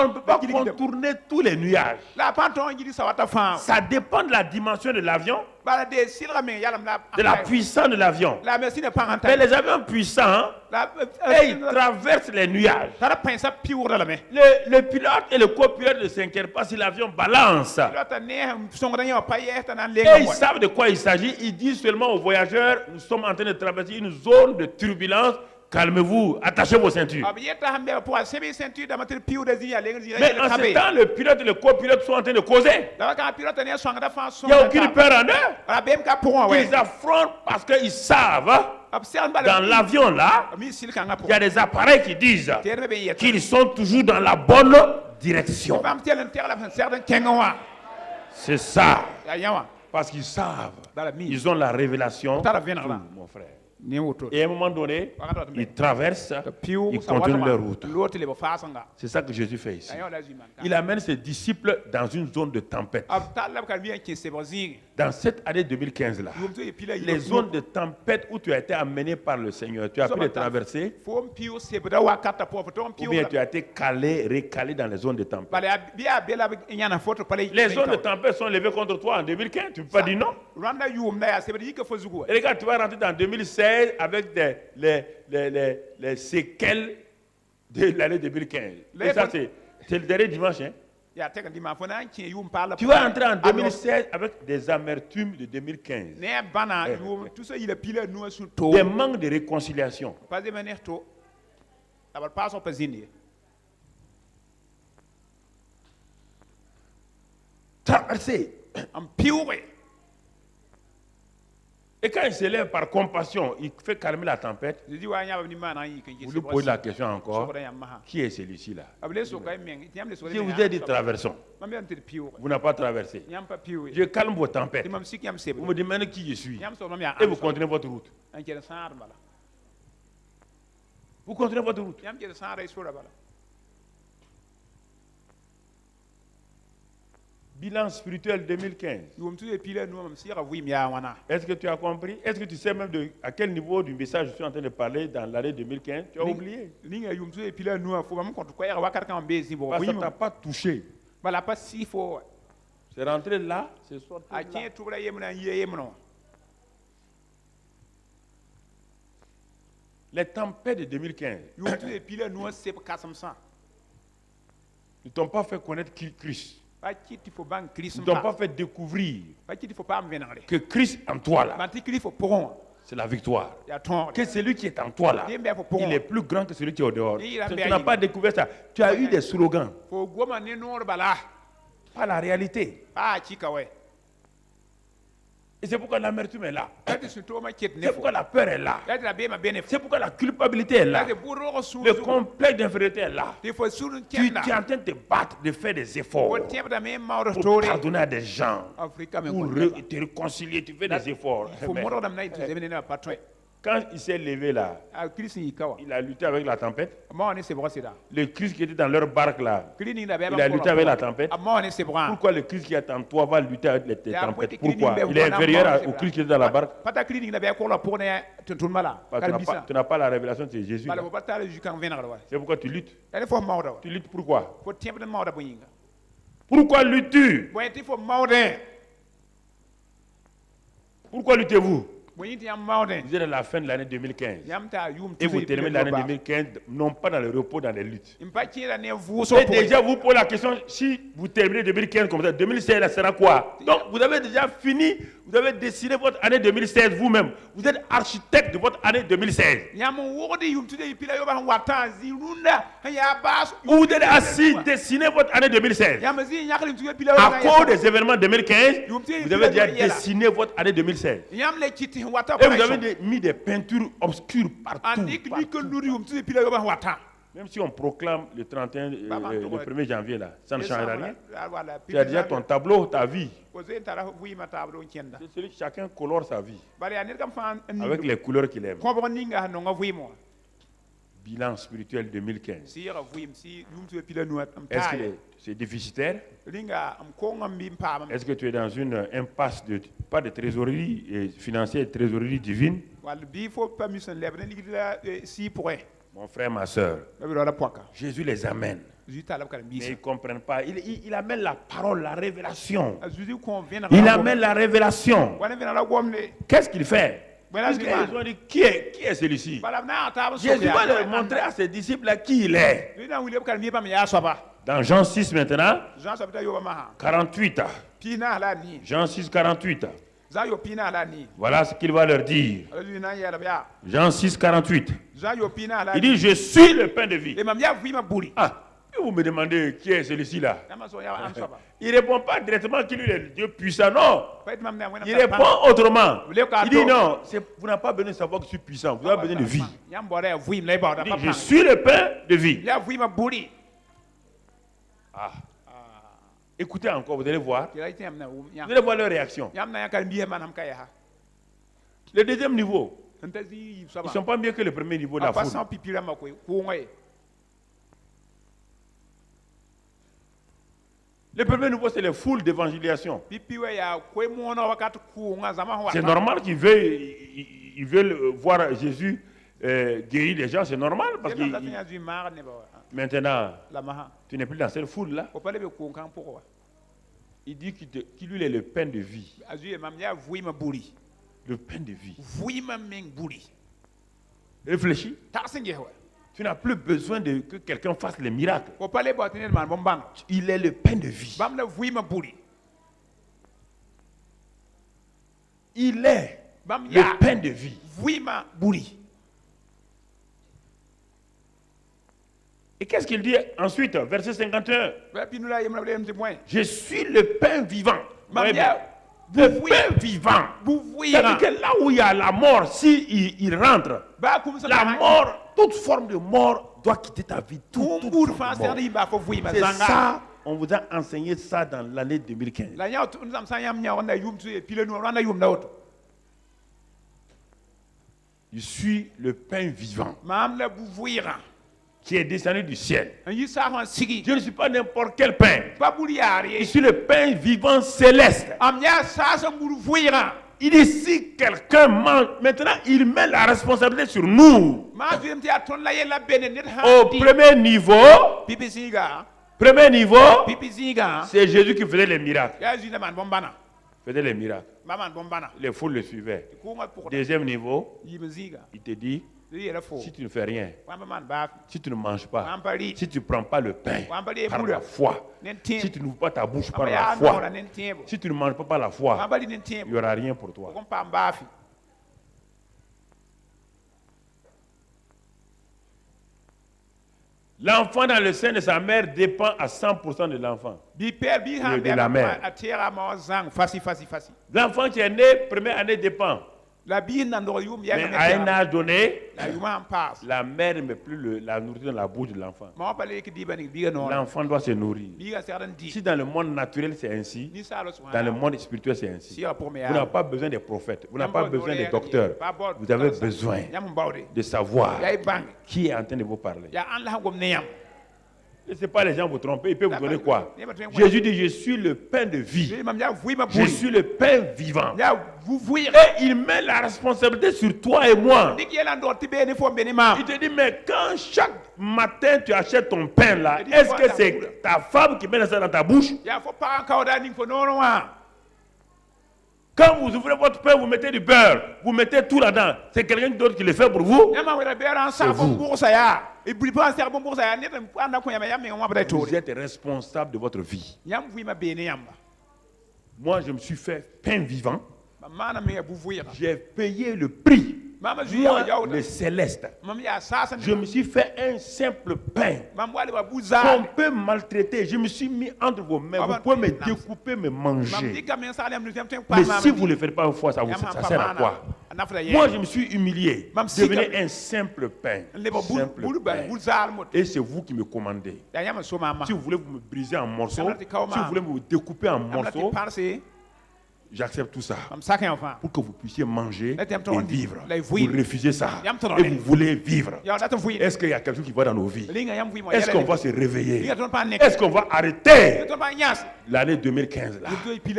ne peut pas contourner tous les nuages. Ça dépend de la dimension de l'avion, de la puissance de l'avion. Mais les avions puissants, ils traversent les nuages. Le pilote et le copilote ne s'inquiètent pas si l'avion balance. Et ils savent de quoi il s'agit. Ils disent seulement aux voyageurs, nous sommes en train de traverser une zone de turbulence. Calmez-vous, attachez vos ceintures. Mais en ce temps, le pilote et le copilote sont en train de causer. Il n'y a aucune peur en eux. Ils affrontent parce qu'ils savent, dans l'avion là, il y a des appareils qui disent qu'ils sont toujours dans la bonne direction. C'est ça. Parce qu'ils savent. Ils ont la révélation. Mon frère. Et à un moment donné, ils traversent, ils continuent leur route. C'est ça que Jésus fait ici. Il amène ses disciples dans une zone de tempête. Dans cette année 2015 là, les zones de tempête où tu as été amené par le Seigneur, tu as pu les traverser, ou bien tu as été calé, recalé dans les zones de tempête. Les zones de tempête sont levées contre toi en 2015, tu ne peux pas dire non. Et regarde, tu vas rentrer dans 2016 avec les séquelles de l'année 2015. Et ça, c'est le dernier dimanche. Hein? Tu vas entrer en 2016 avec des amertumes de 2015. Des manques de réconciliation. Traversé. Et quand il se lève par compassion, il fait calmer la tempête. Vous lui posez la question encore. Qui est celui-ci là? Si vous avez dit traversons, vous n'avez pas traversé. Je calme vos tempêtes. Vous me demandez qui je suis. Et vous continuez votre route. Vous continuez votre route. Bilan spirituel 2015. Est-ce que tu as compris? Est-ce que tu sais même à quel niveau du message je suis en train de parler dans l'année 2015? Tu as oublié. Parce que ça ne t'a pas touché. C'est rentré là, c'est sorti là. Les tempêtes de 2015 ne t'ont pas fait connaître qui Christ. Ils ne t'ont pas fait découvrir que Christ en toi là, c'est la victoire. Que celui qui est en toi là, il est plus grand que celui qui est au dehors. Tu n'as pas découvert ça. Tu as eu des slogans. Pas la réalité. Et c'est pourquoi l'amertume est là. C'est pourquoi la peur est là. C'est pourquoi la culpabilité est là. Le complexe d'infériorité est là. Tu es en train de te battre, de faire des efforts pour pardonner à des gens, pour te réconcilier. Tu fais des efforts. Quand il s'est levé là, il a lutté avec la tempête. Le Christ qui était dans leur barque là, il a lutté avec la tempête. Pourquoi le Christ qui est en toi va lutter avec les tempêtes? Pourquoi? Il est inférieur au Christ qui est dans la barque. Tu n'as pas la révélation de Jésus. C'est pourquoi tu luttes. Tu luttes pourquoi? Pourquoi luttes-tu? Pourquoi luttez-vous? Boyin ti yam mauden. Vous êtes à la fin de l'année 2015. Yam ta yum Et vous tuze terminez l'année 2015, non pas dans le repos, dans les luttes. Impa kira ne vuso Et po. déjà, vous posez la question, si vous terminez 2015 comme ça, 2016, ça sera quoi? Donc, vous avez déjà fini, vous avez dessiné votre année 2016 vous-même. Vous êtes architecte de votre année 2016. Yam wodi yum tuze pila yoba watan zirunda ya bas. Vous êtes assis, dessinez votre année 2016. Yam zi nyakli tuze pila À cause des événements 2015, vous avez déjà dessiné votre année 2016. Yam le kiti wata. Et vous avez mis des peintures obscures partout. Même si on proclame le 31, le 1er janvier, là, ça ne changera rien. Tu as déjà ton tableau, ta vie. C'est celui que chacun colore sa vie avec les couleurs qu'il aime. Bilan spirituel 2015. Est-ce que c'est déficitaire? Est-ce que tu es dans une impasse de, pas de trésorerie financière, trésorerie divine? Mon frère, ma soeur, Jésus les amène. Mais ils ne comprennent pas. Il amène la parole, la révélation. Il amène la révélation. Qu'est-ce qu'il fait? Ils ont dit, qui est celui-ci? Jésus va leur montrer à ses disciples qui il est. Dans Jean 6 maintenant, 48. Jean 6, 48. Voilà ce qu'il va leur dire. Jean 6, 48. Il dit, je suis le pain de vie. Ah, vous me demandez qui est celui-ci là. Il ne répond pas directement qu'il est le Dieu puissant, non. Il répond autrement. Il dit non, vous n'avez pas besoin de savoir que je suis puissant, vous avez besoin de vie. Il dit, je suis le pain de vie. Ah. Écoutez encore, vous allez voir. Vous allez voir leur réaction. Le deuxième niveau, ils ne sont pas mieux que le premier niveau de la foule. Le premier niveau, c'est les foules d'évangélisation. C'est normal qu'ils veulent voir Jésus guérir les gens, c'est normal. Parce que maintenant, tu n'es plus dans cette foule-là. Il dit qu'il lui est le pain de vie. Le pain de vie. Réfléchis. Tu n'as plus besoin que quelqu'un fasse les miracles. Il est le pain de vie. Il est le pain de vie. Et qu'est-ce qu'il dit ensuite, verset 51? Je suis le pain vivant. Le pain vivant. C'est-à-dire que là où il y a la mort, il rentre, la mort, toute forme de mort doit quitter ta vie. C'est ça, on vous a enseigné ça dans l'année 2015. Je suis le pain vivant qui est descendu du ciel. Je ne suis pas n'importe quel pain. Je suis le pain vivant céleste. Il dit si quelqu'un mange, maintenant il met la responsabilité sur nous. Au premier niveau, c'est Jésus qui faisait les miracles. Faisait les miracles. Les foules le suivaient. Deuxième niveau, il te dit, si tu ne fais rien, si tu ne manges pas, si tu ne prends pas le pain par la foi, si tu n'ouvres pas ta bouche par la foi, si tu ne manges pas par la foi, il n'y aura rien pour toi. L'enfant dans le sein de sa mère dépend à 100% de l'enfant. De la mère. L'enfant qui est né, première année dépend. Mais à un âge donné, la mère ne met plus la nourriture dans la bouche de l'enfant. L'enfant doit se nourrir. Si dans le monde naturel c'est ainsi, dans le monde spirituel c'est ainsi. Vous n'avez pas besoin des prophètes, vous n'avez pas besoin des docteurs. Vous avez besoin de savoir qui est en train de vous parler. Laissez pas les gens vous tromper, ils peuvent vous donner quoi? Jésus dit, je suis le pain de vie. Je suis le pain vivant. Et il met la responsabilité sur toi et moi. Il te dit, mais quand chaque matin tu achètes ton pain là, est-ce que c'est ta femme qui met ça dans ta bouche? Quand vous ouvrez votre pain, vous mettez du beurre, vous mettez tout là-dedans. C'est quelqu'un d'autre qui le fait pour vous. C'est vous. Vous êtes responsable de votre vie. Moi, je me suis fait pain vivant. J'ai payé le prix. Moi, le céleste. Je me suis fait un simple pain qu'on peut maltraiter. Je me suis mis entre vos mains. Vous pouvez me découper, me manger. Mais si vous ne le faites pas une fois, ça sert à quoi? Moi, je me suis humilié. Devenez un simple pain. Simple pain. Et c'est vous qui me commandez. Si vous voulez vous me briser en morceaux, si vous voulez me découper en morceaux, j'accepte tout ça pour que vous puissiez manger et vivre. Vous refusez ça et vous voulez vivre. Est-ce qu'il y a quelque chose qui va dans nos vies? Est-ce qu'on va se réveiller? Est-ce qu'on va arrêter l'année 2015 là?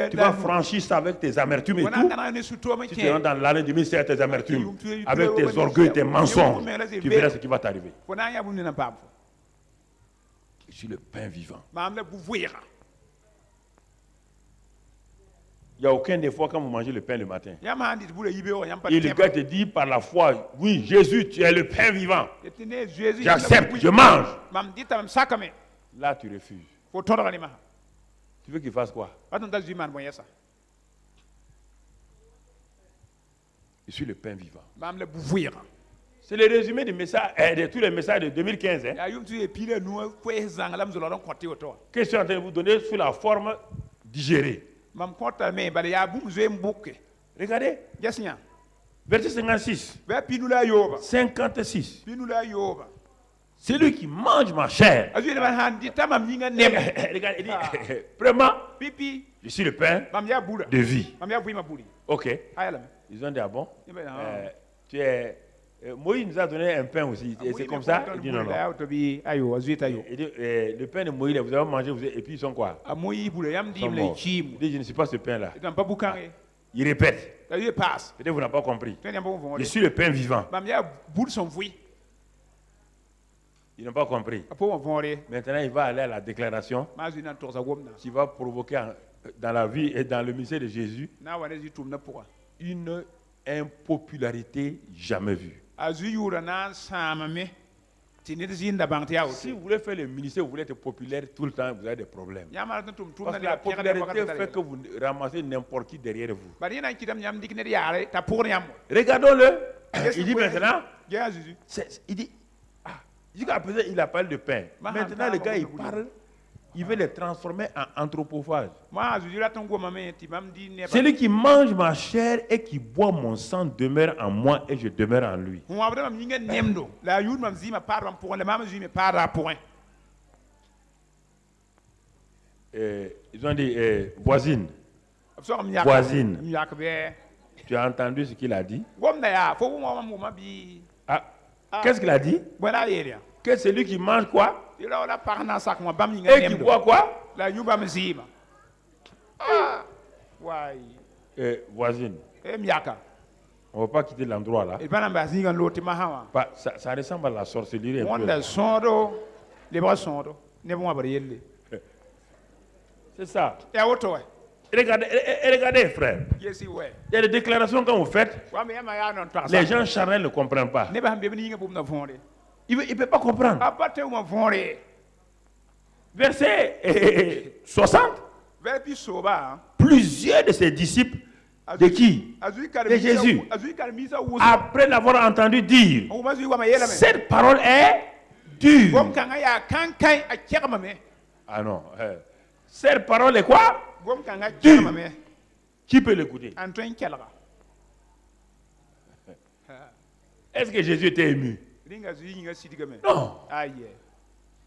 Tu vas franchir ça avec tes amertumes et tout. Si tu rentres dans l'année 2016 tes amertumes, avec tes orgueils, tes mensonges, tu verras ce qui va t'arriver. Je suis le pain vivant. Il n'y a aucun effort quand vous mangez le pain le matin. Et le gars te dit par la foi, oui, Jésus, tu es le pain vivant. J'accepte, je mange. Là, tu refuses. Tu veux qu'il fasse quoi? Je suis le pain vivant. C'est le résumé des messages, de tous les messages de 2015. Hein? Que je suis en train de vous donner sous la forme digérée. Regardez. Verset 56. 56. Celui qui mange ma chair. Regardez, il dit, vraiment, je suis le pain de vie. Ok. Ils ont dit, ah bon? Tu es... Moïse nous a donné un pain aussi. Et c'est comme ça. Il dit non, non. Il dit, le pain de Moïse, vous avez mangé, et puis ils sont quoi? Ils sont morts. Il dit, je ne suis pas ce pain-là. Il répète. Peut-être que vous n'avez pas compris. Je suis le pain vivant. Ils n'ont pas compris. Maintenant, il va aller à la déclaration qui va provoquer dans la vie et dans le ministère de Jésus une impopularité jamais vue. Si vous voulez faire le ministère, vous voulez être populaire tout le temps, vous avez des problèmes. Parce que la popularité fait que vous ramassez n'importe qui derrière vous. Regardons-le. Il dit maintenant, il dit, jusqu'à présent, il a parlé de pain. Maintenant, le gars, il parle, il veut les transformer en anthropophages. Celui qui mange ma chair et qui boit mon sang demeure en moi et je demeure en lui. Ils ont dit, voisine. Voisine. Tu as entendu ce qu'il a dit? Qu'est-ce qu'il a dit? Que celui qui mange quoi? Et qui boit quoi? Voisine. On ne va pas quitter l'endroit là. Ça ressemble à la sorcellerie un peu. C'est ça. Regardez, frère. Il y a des déclarations quand vous faites, les gens charnels ne comprennent pas. Il ne peut pas comprendre. Verset 60. Plusieurs de ses disciples, de qui? De Jésus. Après l'avoir entendu dire, cette parole est dure. Ah non. Cette parole est quoi? Dure. Qui peut l'écouter? Est-ce que Jésus était ému? Non.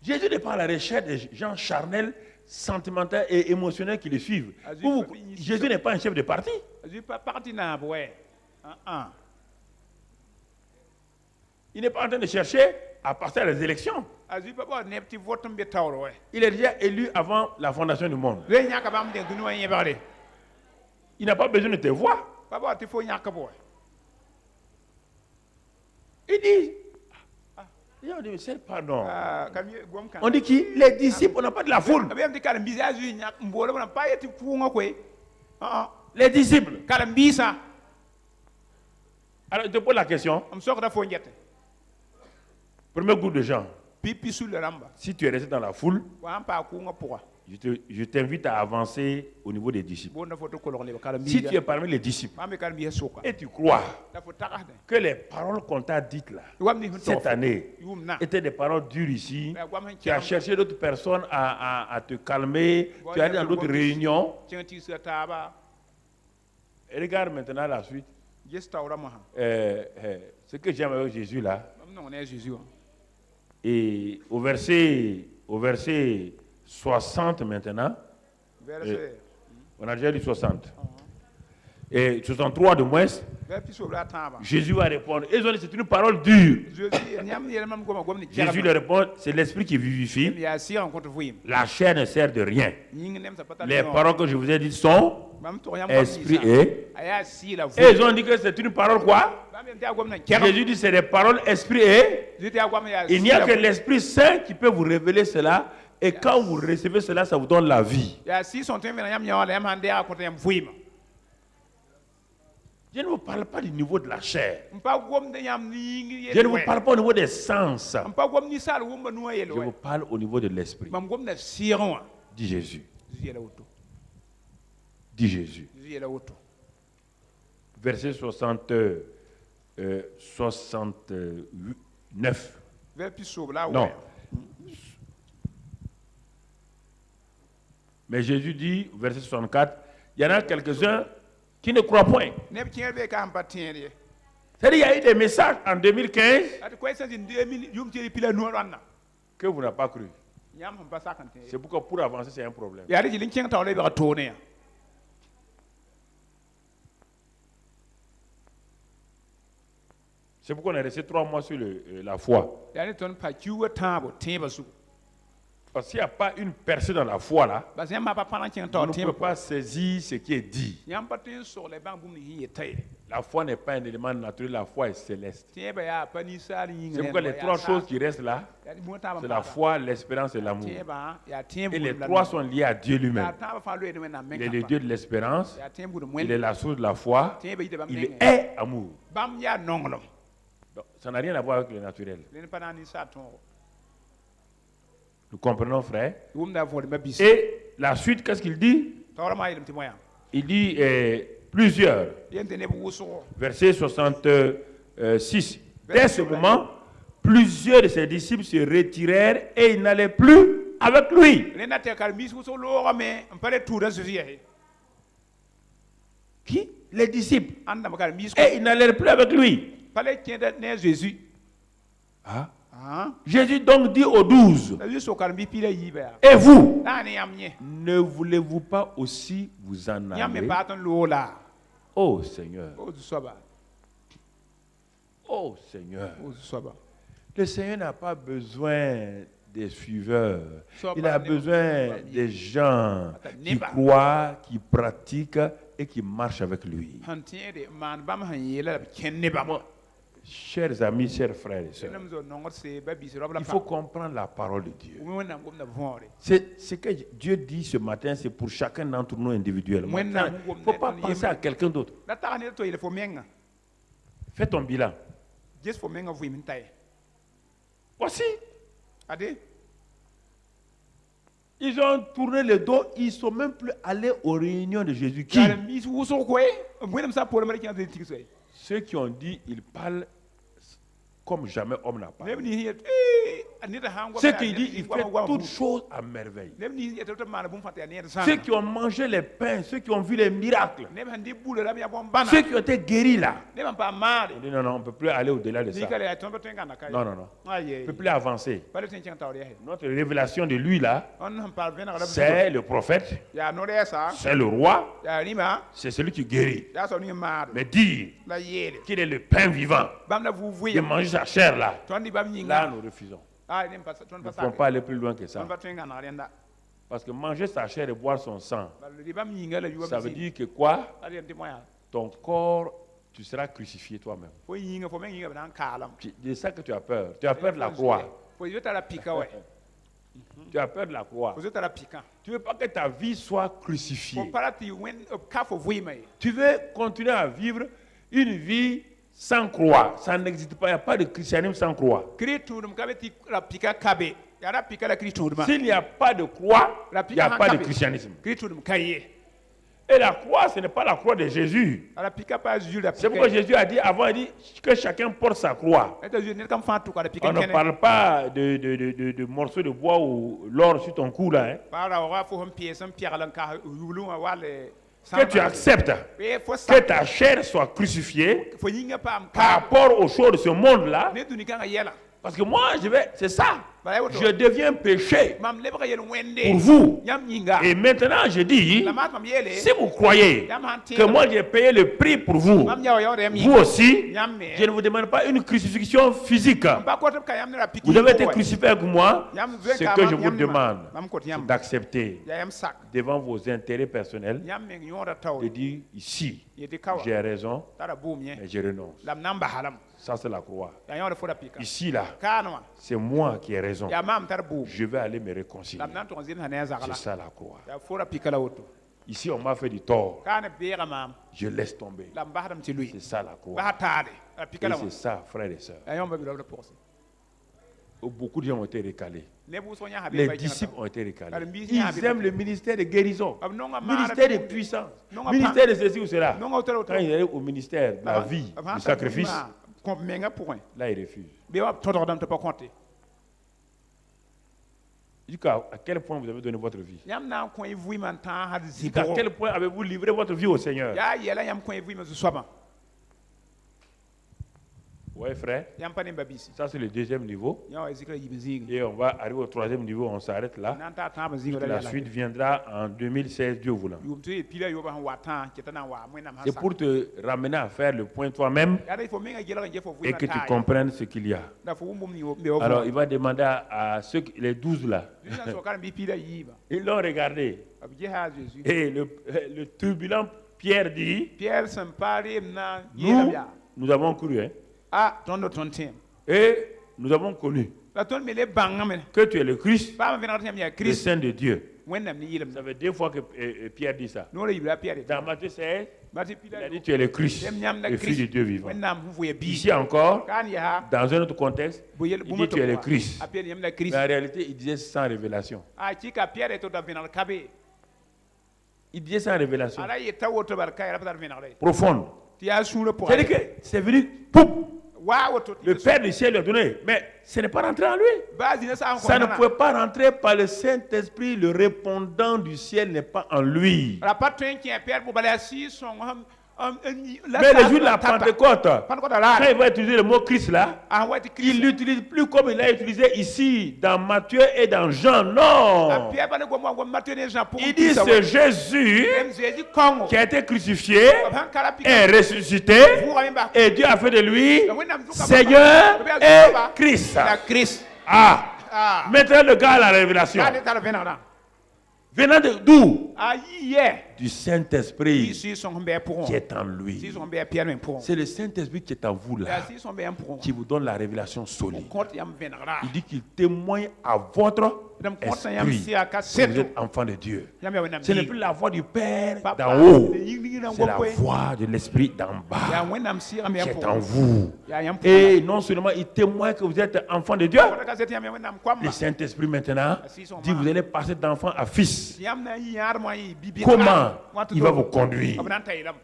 Jésus n'est pas à la recherche des gens charnels, sentimentaux et émotionnels qui le suivent. Jésus n'est pas un chef de parti. Il n'est pas en train de chercher à passer à les élections. Il est déjà élu avant la fondation du monde. Il n'a pas besoin de te voir. Il dit, pardon. On dit qui? Les disciples, on n'a pas de la foule. Les disciples. Karambisa. Alors, je te pose la question. Am sok da fo njete. Premier groupe de gens. Pipi sur le ramba. Si tu es resté dans la foule, Wa am pa ku nga poa. je t'invite à avancer au niveau des disciples. Bon da fo to kolon le Si karambisa. tu es parmi les disciples Am karambisa soka. et tu crois Da fo taga de. que les paroles qu'on t'a dites là, Wam ni cette année, Yum na. étaient des paroles dures ici, Wam han tu as cherché d'autres personnes à te calmer, tu es allé dans d'autres réunions. Tienti sa taba. Et regarde maintenant la suite. Gesta ora ma. Ce que j'aime avec Jésus là, Non, on est Jésus. et au verset 60 maintenant, Verset. on a déjà lu 60, et 63 de moins, Verset sur la taba. Jésus va répondre. Ils ont dit c'est une parole dure. Jésus leur répond, c'est l'esprit qui vivifie, la chair ne sert de rien. Les paroles que je vous ai dites sont esprit et ils ont dit que c'est une parole quoi? Jésus dit c'est des paroles esprit et il n'y a que l'Esprit Saint qui peut vous révéler cela et quand vous recevez cela, ça vous donne la vie. Je ne vous parle pas du niveau de la chair. Je ne vous parle pas au niveau des sens. Je vous parle au niveau de l'esprit. Dit Jésus. Dit Jésus. Verset 69. Non. Mais Jésus dit, verset 64, il y en a quelques-uns qui ne croient point. C'est-à-dire qu'il y a eu des messages en 2015 que vous n'avez pas cru. C'est pourquoi pour avancer, c'est un problème. C'est pourquoi on est resté 3 mois sur la foi. Parce qu'il n'y a pas une percée dans la foi là, on ne peut pas saisir ce qui est dit. La foi n'est pas un élément naturel, la foi est céleste. C'est pourquoi les 3 choses qui restent là, c'est la foi, l'espérance et l'amour. Et les 3 sont liés à Dieu lui-même. Il est le Dieu de l'espérance, il est la source de la foi, il est amour. Donc, ça n'a rien à voir avec le naturel. Nous comprenons, frère. Et la suite, qu'est-ce qu'il dit? Il dit plusieurs. Verset 66. Dès ce moment, plusieurs de ses disciples se retirèrent et ils n'allaient plus avec lui. Qui? Les disciples. Et ils n'allaient plus avec lui. Ah. Jésus donc dit aux 12, et vous, ne voulez-vous pas aussi vous en aller? Oh Seigneur. Oh Seigneur. Le Seigneur n'a pas besoin des suiveurs. Il a besoin des gens qui croient, qui pratiquent et qui marchent avec lui. Chers amis, chers frères et sœurs, il faut comprendre la parole de Dieu. Ce que Dieu dit ce matin, c'est pour chacun d'entre nous individuellement. Il ne faut pas penser à quelqu'un d'autre. Fais ton bilan. Voici. Ils ont tourné le dos, ils ne sont même plus allés aux réunions de Jésus. Qui? Ceux qui ont dit, ils parlent comme jamais homme n'a parlé. Ceux qui disent, il fait toutes choses à merveille. Ceux qui ont mangé les pains, ceux qui ont vu les miracles, ceux qui ont été guéris là. On dit non, non, on ne peut plus aller au-delà de ça. Non, non, non. On ne peut plus avancer. Notre révélation de lui là, c'est le prophète, c'est le roi, c'est celui qui guérit. Mais dire qu'il est le pain vivant, de manger sa chair là, là nous refusons. Nous ne pouvons pas aller plus loin que ça. Parce que manger sa chair et boire son sang, ça veut dire que quoi? Ton corps, tu seras crucifié toi-même. C'est ça que tu as peur. Tu as peur de la croix. Tu as peur de la croix. Vous êtes à la piquant. Tu ne veux pas que ta vie soit crucifiée. Pour pas tu win kafo vuime. Tu veux continuer à vivre une vie sans croix. Ça n'existe pas. Il n'y a pas de christianisme sans croix. Kritunum kabeti la piquant kabe. Ya la piquant la kritunum. S'il n'y a pas de croix, il n'y a pas de christianisme. Kritunum kaye. Et la croix, ce n'est pas la croix de Jésus. La piquant pas Jésus la C'est piquant. pourquoi Jésus a dit avant, il dit que chacun porte sa croix. On ne parle pas de morceaux de bois ou l'or sur ton cou là. Hein. Que tu acceptes que ta chair soit crucifiée par rapport aux choses de ce monde là. Parce que moi, c'est ça. Je deviens péché pour vous. Et maintenant, je dis, si vous croyez que moi j'ai payé le prix pour vous, vous aussi, je ne vous demande pas une crucifixion physique. Vous devez être crucifié avec moi. Ce que je vous demande, c'est d'accepter devant vos intérêts personnels, de dire ici, j'ai raison, mais je renonce. Ça, c'est la croix. Ici, là, c'est moi qui ai raison. Je vais aller me réconcilier. C'est ça la croix. Ici, on m'a fait du tort. Je laisse tomber. C'est ça la croix. Et c'est ça, frères et sœurs. Beaucoup de gens ont été recalés. Les disciples ont été recalés. Ils aiment le ministère de guérison, le ministère de puissance, le ministère de ceci ou cela. Quand ils arrivent au ministère de la vie, du sacrifice, là, ils refusent. Jusqu'à quel point vous avez donné votre vie? Jusqu'à quel point avez-vous livré votre vie au Seigneur? Oui, frère. Ça, c'est le deuxième niveau. Et on va arriver au troisième niveau, on s'arrête là. La suite viendra en 2016, Dieu voulant. C'est pour te ramener à faire le point toi-même et que tu comprennes ce qu'il y a. Alors, il va demander à ceux, les 12 là, ils l'ont regardé. Et le turbulent Pierre dit, nous avons cru, hein. Et nous avons connu que tu es le Christ, le Saint de Dieu. Ça fait 2 fois que Pierre dit ça. Dans Matthieu 16, il a dit tu es le Christ, le Fils de Dieu vivant. Ici encore, dans un autre contexte, il dit tu es le Christ. Mais en réalité, il disait sans révélation. Il disait sans révélation profonde. C'est-à-dire que c'est venu, poum, le Père du ciel lui a donné, mais ce n'est pas rentré en lui. Ça ne pouvait pas rentrer par le Saint-Esprit, le répondant du ciel n'est pas en lui. Mais le jour de la Pentecôte, quand il va utiliser le mot Christ là, il ne l'utilise plus comme il l'a utilisé ici, dans Matthieu et dans Jean. Non. Il dit c'est Jésus qui a été crucifié et ressuscité, et Dieu a fait de lui Seigneur et Christ. Ah. Maintenant le gars a la révélation. Venant d'où? Du Saint-Esprit qui est en lui. C'est le Saint-Esprit qui est en vous là, qui vous donne la révélation solide. Il dit qu'il témoigne à votre esprit que vous êtes enfant de Dieu. Ce n'est plus la voix du Père d'en haut, c'est la voix de l'Esprit d'en bas qui est en vous. Et non seulement il témoigne que vous êtes enfant de Dieu, le Saint-Esprit maintenant dit vous allez passer d'enfant à fils. Comment il va vous conduire?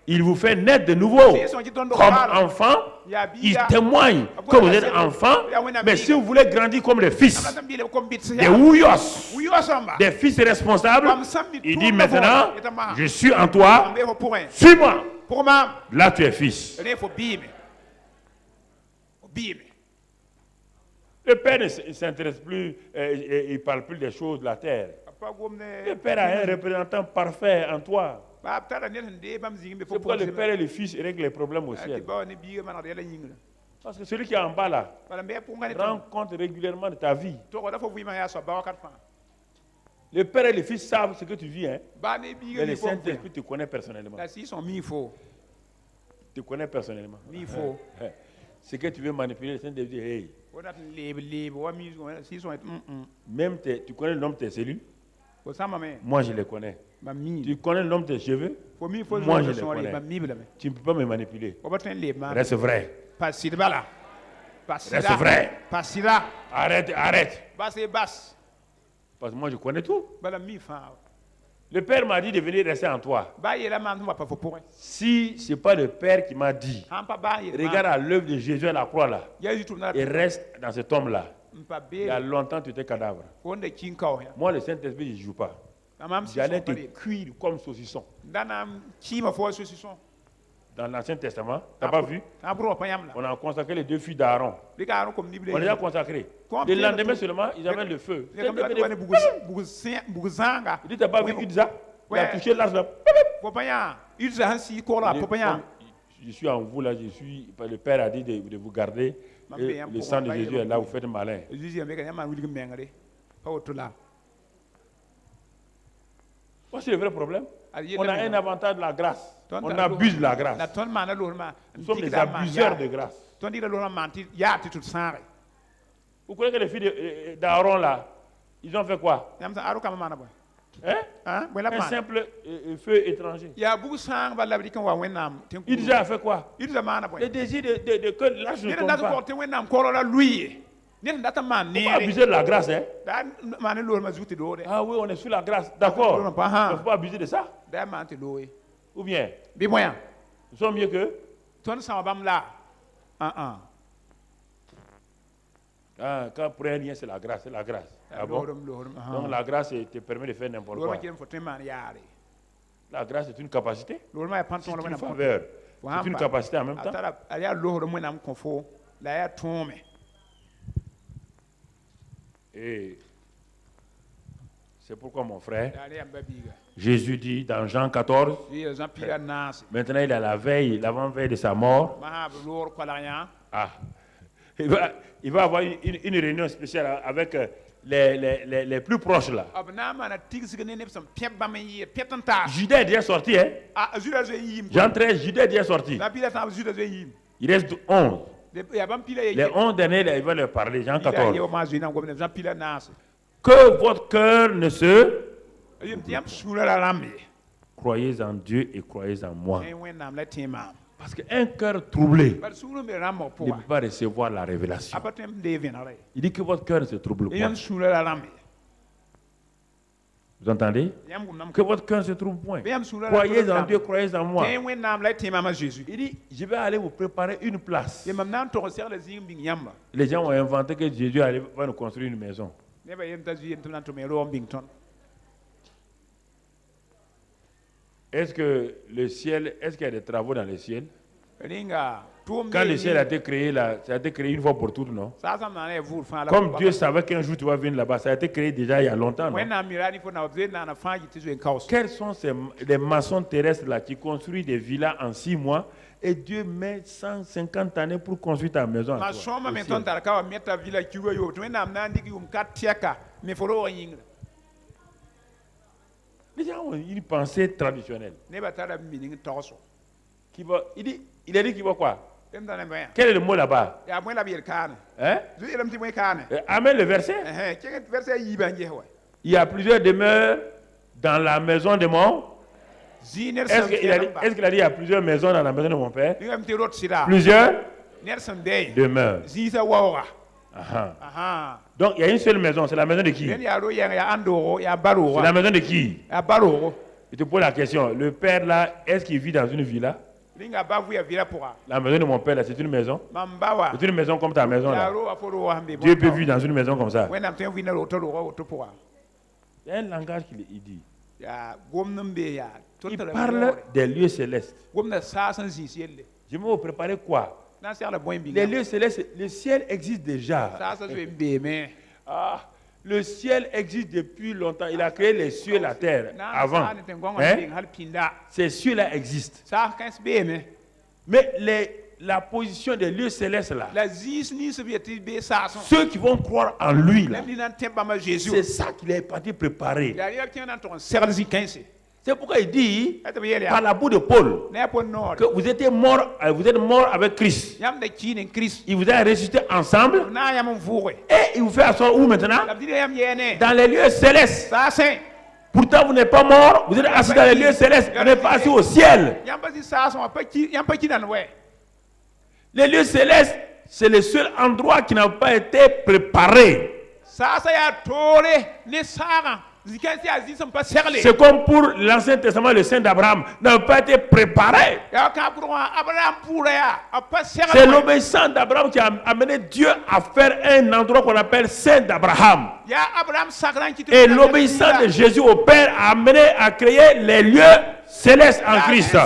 Il vous fait naître de nouveau comme enfant. Il témoigne que vous êtes enfant. Mais si vous voulez grandir comme les fils, des ouyos, des fils responsables, il dit maintenant, je suis en toi, suis-moi. Là tu es fils. Le Père ne s'intéresse plus, il ne parle plus des choses de la terre. Le Père a un représentant parfait en toi. C'est pourquoi le Père et le Fils règlent les problèmes au ciel. Parce que celui qui est en bas là rend compte régulièrement de ta vie. Le Père et le Fils savent ce que tu vis. Hein? Mais le Saint-Esprit te connaît personnellement. Tu te connais personnellement. Ce que tu veux manipuler, le Saint-Esprit dit hey, On a les Même tu connais le nom de tes cellules? Moi, je les connais. Tu connais le nom de tes cheveux? Moi, je les connais. Tu ne peux pas me manipuler. Reste vrai. Reste vrai. Arrête, arrête. Parce que moi, je connais tout. Le Père m'a dit de venir rester en toi. Si ce n'est pas le Père qui m'a dit, regarde à l'œuvre de Jésus à la croix là, et reste dans cet homme-là. Il y a longtemps, tu étais cadavre. Moi, le Saint-Esprit, je ne joue pas. J'allais te cuire comme saucisson. Dans l'Ancien Testament, tu n'as pas vu? On a consacré les 2 filles d'Aaron. On les a consacrées. Le lendemain seulement, ils avaient le feu. Il dit, tu n'as pas vu Uza? Il a touché l'arche là. Je suis en vous là, le Père a dit de vous garder. Et le sang de Jésus est là, vous faites malin. C'est le vrai problème. On a un avantage de la grâce. On abuse de la grâce. Nous sommes des abuseurs de grâce. Vous connaissez que les filles d'Aaron là, ils ont fait quoi? Un simple feu étranger. Il a fait quoi? Le désir de que l'âge ne tombe pas. Pourquoi abuser de la grâce, hein? Ah oui, on est sous la grâce. D'accord. Il ne faut pas abuser de ça. Ou bien? Nous sommes mieux que? Quand pour rien, c'est la grâce. C'est la grâce. Ah bon? Donc la grâce te permet de faire n'importe quoi. La grâce est une capacité. C'est une faveur. C'est une capacité en même temps. Et c'est pourquoi mon frère, Jésus dit dans Jean 14, maintenant il est à la veille, l'avant-veille de sa mort. Il va avoir une réunion spéciale avec les plus proches là. Judas est déjà sorti, hein? Jean 13, Judas est déjà sorti. Il reste 11. Les 11 derniers, il va leur parler, Jean 14. Que votre cœur ne se... Croyez en Dieu et croyez en moi. Parce qu'un cœur troublé ne peut pas recevoir la révélation. Il dit que votre cœur ne se trouble pas. Vous entendez? Que votre cœur ne se trouble point. Croyez en Dieu, croyez en moi. Il dit, je vais aller vous préparer une place. Les gens ont inventé que Jésus va nous construire une maison. Est-ce que le ciel, est-ce qu'il y a des travaux dans le ciel? Quand le ciel a été créé là, ça a été créé une fois pour toutes, non? Comme Dieu savait qu'un jour tu vas venir là-bas, ça a été créé déjà il y a longtemps, non? Quels sont les maçons terrestres là qui construisent des villas en 6 mois et Dieu met 150 années pour construire ta maison? Les gens ont une pensée traditionnelle. Il a dit qu'il va quoi? Quel est le mot là-bas? Hein? Amen, le verset. Il y a plusieurs demeures dans la maison de mon... Est-ce qu'il a dit il y a plusieurs maisons dans la maison de mon père? Plusieurs demeures. Donc il y a une seule maison, c'est la maison de qui? C'est la maison de qui? Je te pose la question, le père là, est-ce qu'il vit dans une villa? La maison de mon père là, c'est une maison? C'est une maison comme ta maison là. Dieu peut vivre dans une maison comme ça. Il y a un langage qu'il dit. Il parle des lieux célestes. Je vais vous préparer quoi? Les lieux célestes, le ciel existe déjà. Le ciel existe depuis longtemps. Il a créé les cieux et la terre avant. Ces cieux-là existent. Mais la position des lieux célestes là, ceux qui vont croire en lui là, c'est ça qu'il est parti préparer. C'est pourquoi il dit, Et te be yele par ya. la bouche de Paul, Ne pon nor. que vous êtes mort avec Christ. Yam de ki nen Christ. Il vous a ressuscité ensemble Na yam mvuwe. et il vous fait asseoir où maintenant? La bidile yam yene. Dans les lieux célestes. Sa sen. Pourtant, vous n'êtes pas mort, vous êtes assis dans les lieux célestes, vous n'êtes pas assis au ciel. Yam pas si sa son pa ki yam pa ki nan we. Les lieux célestes, c'est le seul endroit qui n'a pas été préparé. Sa ya tore ne sara. Zikansi aziz sont pas serlé. C'est comme pour l'Ancien Testament, le sein d'Abraham n'a pas été préparé. Ya ka pour Abraham pour ya a pas serlé. C'est l'obéissance d'Abraham qui a amené Dieu à faire un endroit qu'on appelle sein d'Abraham. Ya Abraham sakran ki Et l'obéissance de Jésus au Père a amené à créer les lieux célestes en Christ,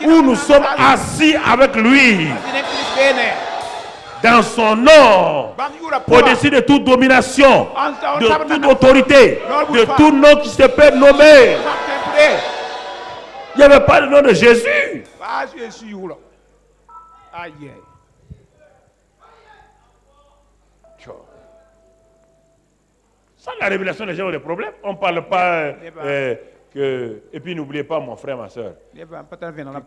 où nous sommes assis avec lui, dans son nom, au-dessus de toute domination, de toute autorité, de tout nom qui se peut nommer. Il n'y avait pas le nom de Jésus. Sans la révélation, les gens ont des problèmes. On ne parle pas que... Et puis n'oubliez pas, mon frère, ma soeur,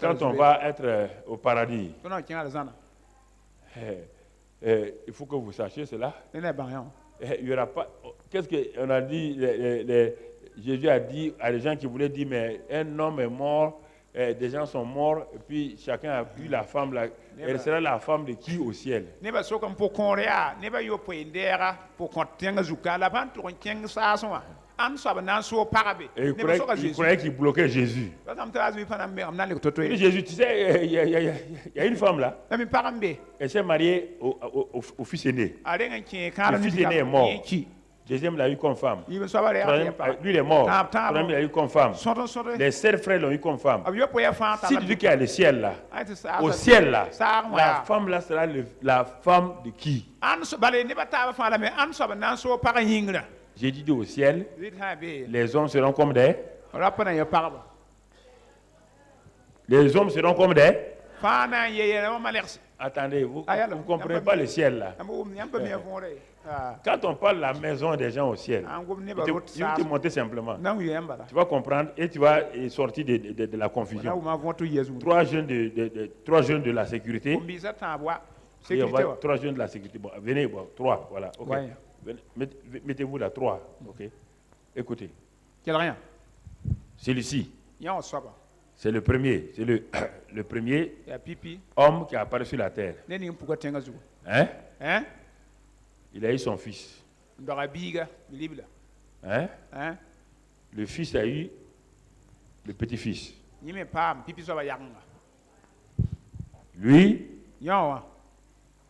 quand on va être au paradis, il faut que vous sachiez cela. Il n'y aura pas... Qu'est-ce qu'on a dit? Jésus a dit à des gens qui voulaient dire, mais un homme est mort, des gens sont morts, et puis chacun a pris la femme, elle sera la femme de qui au ciel? Et il croyait qu'il bloquait Jésus. Et Jésus, tu sais, il y a une femme là, elle s'est mariée au fils aîné. Le fils aîné est mort. Deuxième l'a eu comme femme. Lui, il est mort. Troisième l'a eu comme femme. Les 7 frères l'ont eu comme femme. Si tu dis qu'il y a le ciel là, au ciel là, la femme là sera la femme de qui? J'ai dit au ciel, les hommes seront comme des... Les hommes seront comme des... Attendez, vous ne comprenez pas le ciel là. Quand on parle de la maison des gens au ciel, je vais te montrer simplement. Tu vas comprendre et tu vas sortir de la confusion. 3 jeunes de la sécurité. 3 jeunes de la sécurité. Bon, venez, 3, voilà. Okay. Mettez-vous là, 3. Ok. Écoutez. Celui-ci. C'est le premier. C'est le premier homme qui a apparu sur la terre. Hein? Il a eu son fils. Hein? Le fils a eu le petit-fils. Lui,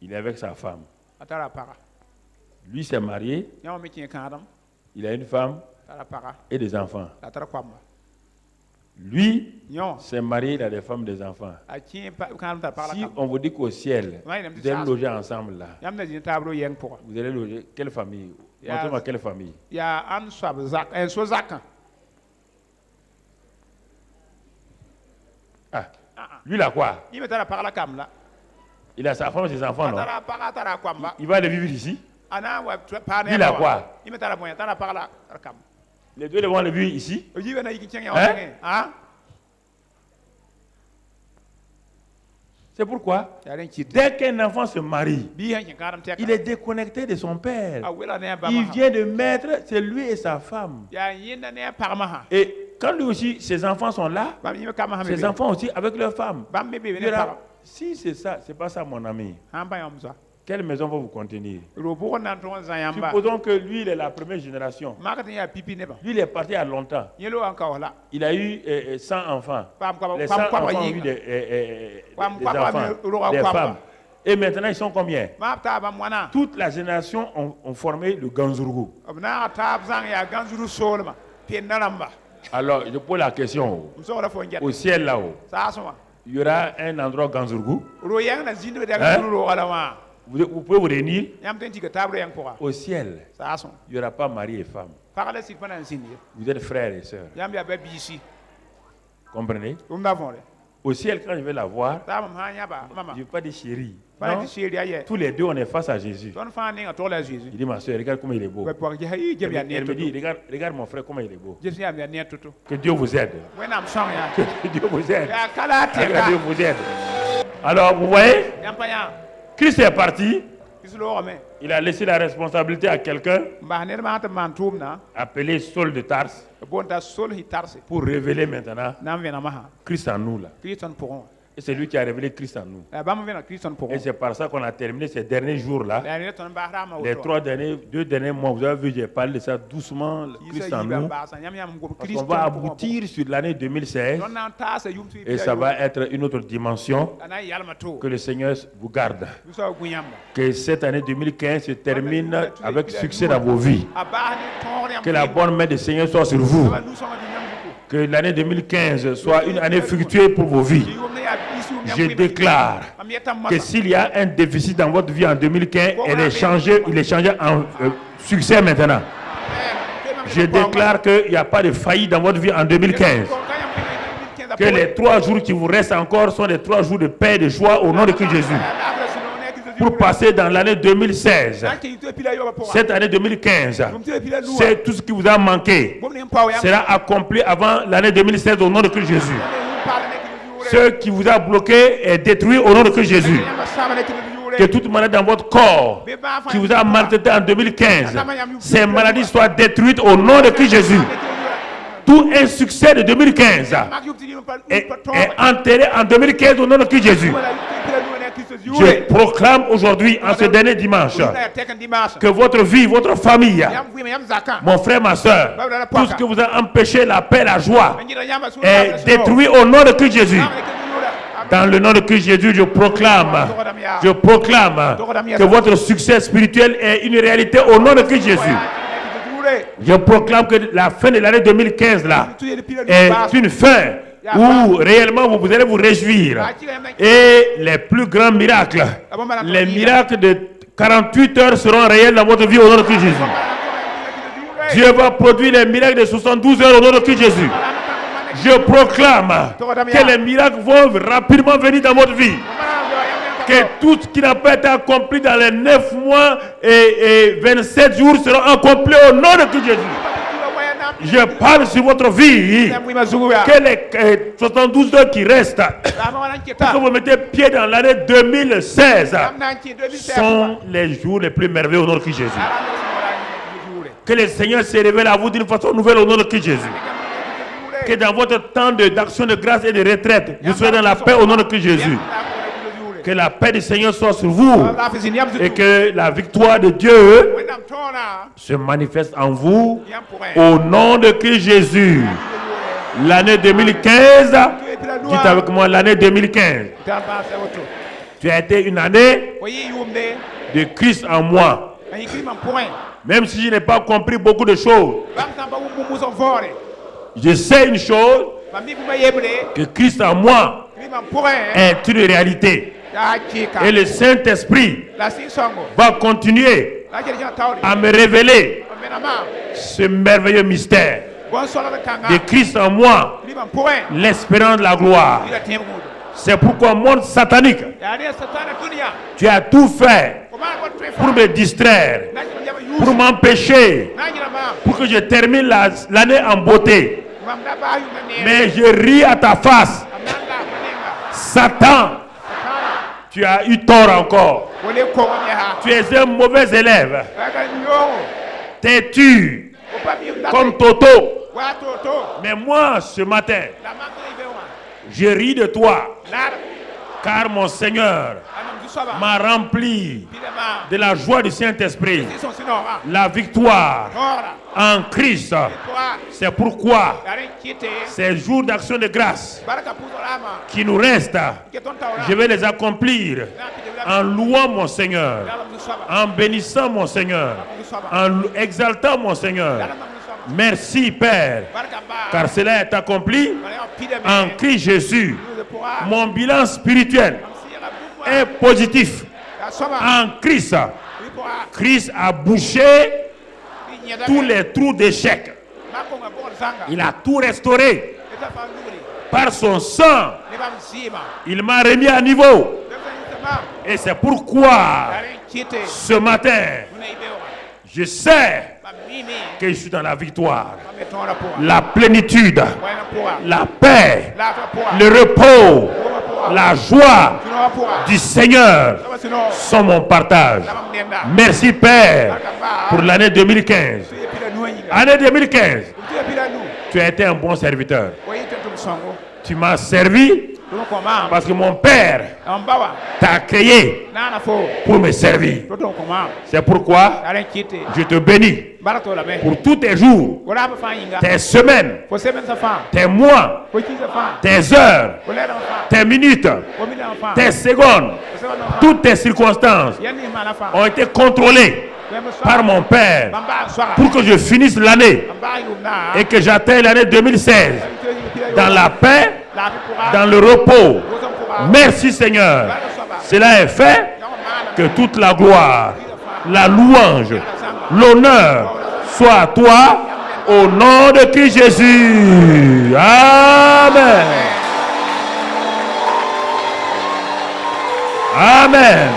il est avec sa femme. Lui s'est marié. Il a une femme et des enfants. Lui s'est marié, il a des femmes, des enfants. Si on vous dit qu'au ciel, vous allez loger ensemble là, vous allez loger quelle famille? Montrez-moi quelle famille. Ah, lui là quoi? Il a sa femme et ses enfants, non? Il va aller vivre ici? Lui là quoi? Les deux vont aller vivre ici? Hein? C'est pourquoi, dès qu'un enfant se marie, il est déconnecté de son père. Il vient de mettre, c'est lui et sa femme. Et quand lui aussi, ses enfants sont là, ses enfants aussi avec leur femme. Si c'est ça, c'est pas ça mon ami. Quelle maison va vous contenir? Supposons que lui, il est la première génération. Lui, il est parti il y a longtemps. Il a eu 100 enfants. Les 100 enfants ont eu des enfants, des femmes. Et maintenant, ils sont combien? Toute la génération ont formé le Ganzourou. Alors, je pose la question au ciel là-haut. Il y aura un endroit Ganzourou. Vous pouvez vous réunir au ciel. Il n'y aura pas mari et femme. Vous êtes frères et sœurs. Comprenez? Au ciel, quand je vais la voir, je ne vais pas dire chérie. Fala Non? ti shiri aye. Tous les deux, on est face à Jésus. Ton fa ne ngato la Jésus. Il dit, ma soeur, regarde comment il est beau. Ba por je hayi je ya ne Elle me dit, tutu. regarde mon frère, comment il est beau. Je ya ne tutu. Que Dieu vous aide. Wena msong ya. Que Dieu vous aide. Ya kala Que teka. Dieu vous aide. Alors, vous voyez, Yampa ya. Christ est parti. Islo me. Il a laissé la responsabilité à quelqu'un Ba ne ma ta man tumna. appelé Saul de Tarse Bonta sol hitarse. pour révéler maintenant Nam vena maha. Christ en nous là. Christon pourron. Et c'est lui qui a révélé Christ en nous. Ba mo vena Christon pourron. Et c'est par ça qu'on a terminé ces derniers jours-là. La ne ton ba rama Les 2 derniers mois, vous avez vu, j'ai parlé de ça doucement, Christ en nous. Parce qu'on va aboutir sur l'année 2016 et ça va être une autre dimension. Que le Seigneur vous garde. Que cette année 2015 se termine avec succès dans vos vies. Que la bonne main du Seigneur soit sur vous. Que l'année 2015 soit une année fructueuse pour vos vies. Je déclare que s'il y a un déficit dans votre vie en 2015, il est changé en succès maintenant. Je déclare qu'il n'y a pas de faillite dans votre vie en 2015. Que les 3 jours qui vous restent encore sont les 3 jours de paix et de joie au nom de Christ Jésus. Pour passer dans l'année 2016. Cette année 2015, c'est tout ce qui vous a manqué sera accompli avant l'année 2016 au nom de Christ Jésus. Ce qui vous a bloqué est détruit au nom de Christ Jésus. Que toute maladie dans votre corps qui vous a maltraité en 2015, ces maladies soient détruites au nom de Christ Jésus. Tout insuccès de 2015 est enterré en 2015 au nom de Christ Jésus. Je proclame aujourd'hui, en ce dernier dimanche, que votre vie, votre famille, mon frère, ma soeur, tout ce qui vous a empêché la paix, la joie, est détruit au nom de Christ Jésus. Dans le nom de Christ Jésus, je proclame que votre succès spirituel est une réalité au nom de Christ Jésus. Je proclame que la fin de l'année 2015 là est une fin où réellement vous allez vous réjouir. Et les plus grands miracles, les miracles de 48 heures seront réels dans votre vie au nom de Christ Jésus. Dieu va produire les miracles de 72 heures au nom de Christ Jésus. Je proclame que les miracles vont rapidement venir dans votre vie. Que tout ce qui n'a pas été accompli dans les 9 mois et 27 jours sera accompli au nom de Christ Jésus. Je parle sur votre vie. Que les 72 heures qui restent, pour que vous mettez pied dans l'année 2016, sont les jours les plus merveilleux au nom de Christ Jésus. Que le Seigneur se révèle à vous d'une façon nouvelle au nom de Christ Jésus. Que dans votre temps d'action de grâce et de retraite, vous soyez dans la paix au nom de Christ Jésus. Que la paix du Seigneur soit sur vous et que la victoire de Dieu se manifeste en vous au nom de Christ Jésus. L'année 2015, dites avec moi l'année 2015. Tu as été une année de Christ en moi. Même si je n'ai pas compris beaucoup de choses, je sais une chose, que Christ en moi est une réalité. Et le Saint-Esprit va continuer à me révéler ce merveilleux mystère de Christ en moi, l'espérance de la gloire. C'est pourquoi, monde satanique, tu as tout fait pour me distraire, pour m'empêcher, pour que je termine l'année en beauté. Mais je ris à ta face. Satan, tu as eu tort encore. Tu es un mauvais élève. Têtu, comme Toto. Mais moi, ce matin, je ris de toi. Car mon Seigneur m'a rempli de la joie du Saint-Esprit. La victoire en Christ. C'est pourquoi ces jours d'action de grâce qui nous restent, je vais les accomplir en louant mon Seigneur, en bénissant mon Seigneur, en exaltant mon Seigneur. Merci Père, car cela est accompli en Christ Jésus. Mon bilan spirituel est positif en Christ. Christ a bouché tous les trous d'échec. Il a tout restauré. Par son sang, il m'a remis à niveau. Et c'est pourquoi ce matin, je sais que je suis dans la victoire, la plénitude, la paix, le repos, la joie du Seigneur sont mon partage. Merci Père pour l'année 2015. Année 2015, tu as été un bon serviteur. Tu m'as servi parce que mon Père t'a créé pour me servir. C'est pourquoi je te bénis pour tous tes jours, tes semaines, tes mois, tes heures, tes minutes, tes secondes. Toutes tes circonstances ont été contrôlées par mon Père pour que je finisse l'année et que j'atteigne l'année 2016 dans la paix, dans le repos. Merci Seigneur. Cela est fait, que toute la gloire, la louange, l'honneur soit à toi au nom de Christ Jésus. Amen. Amen.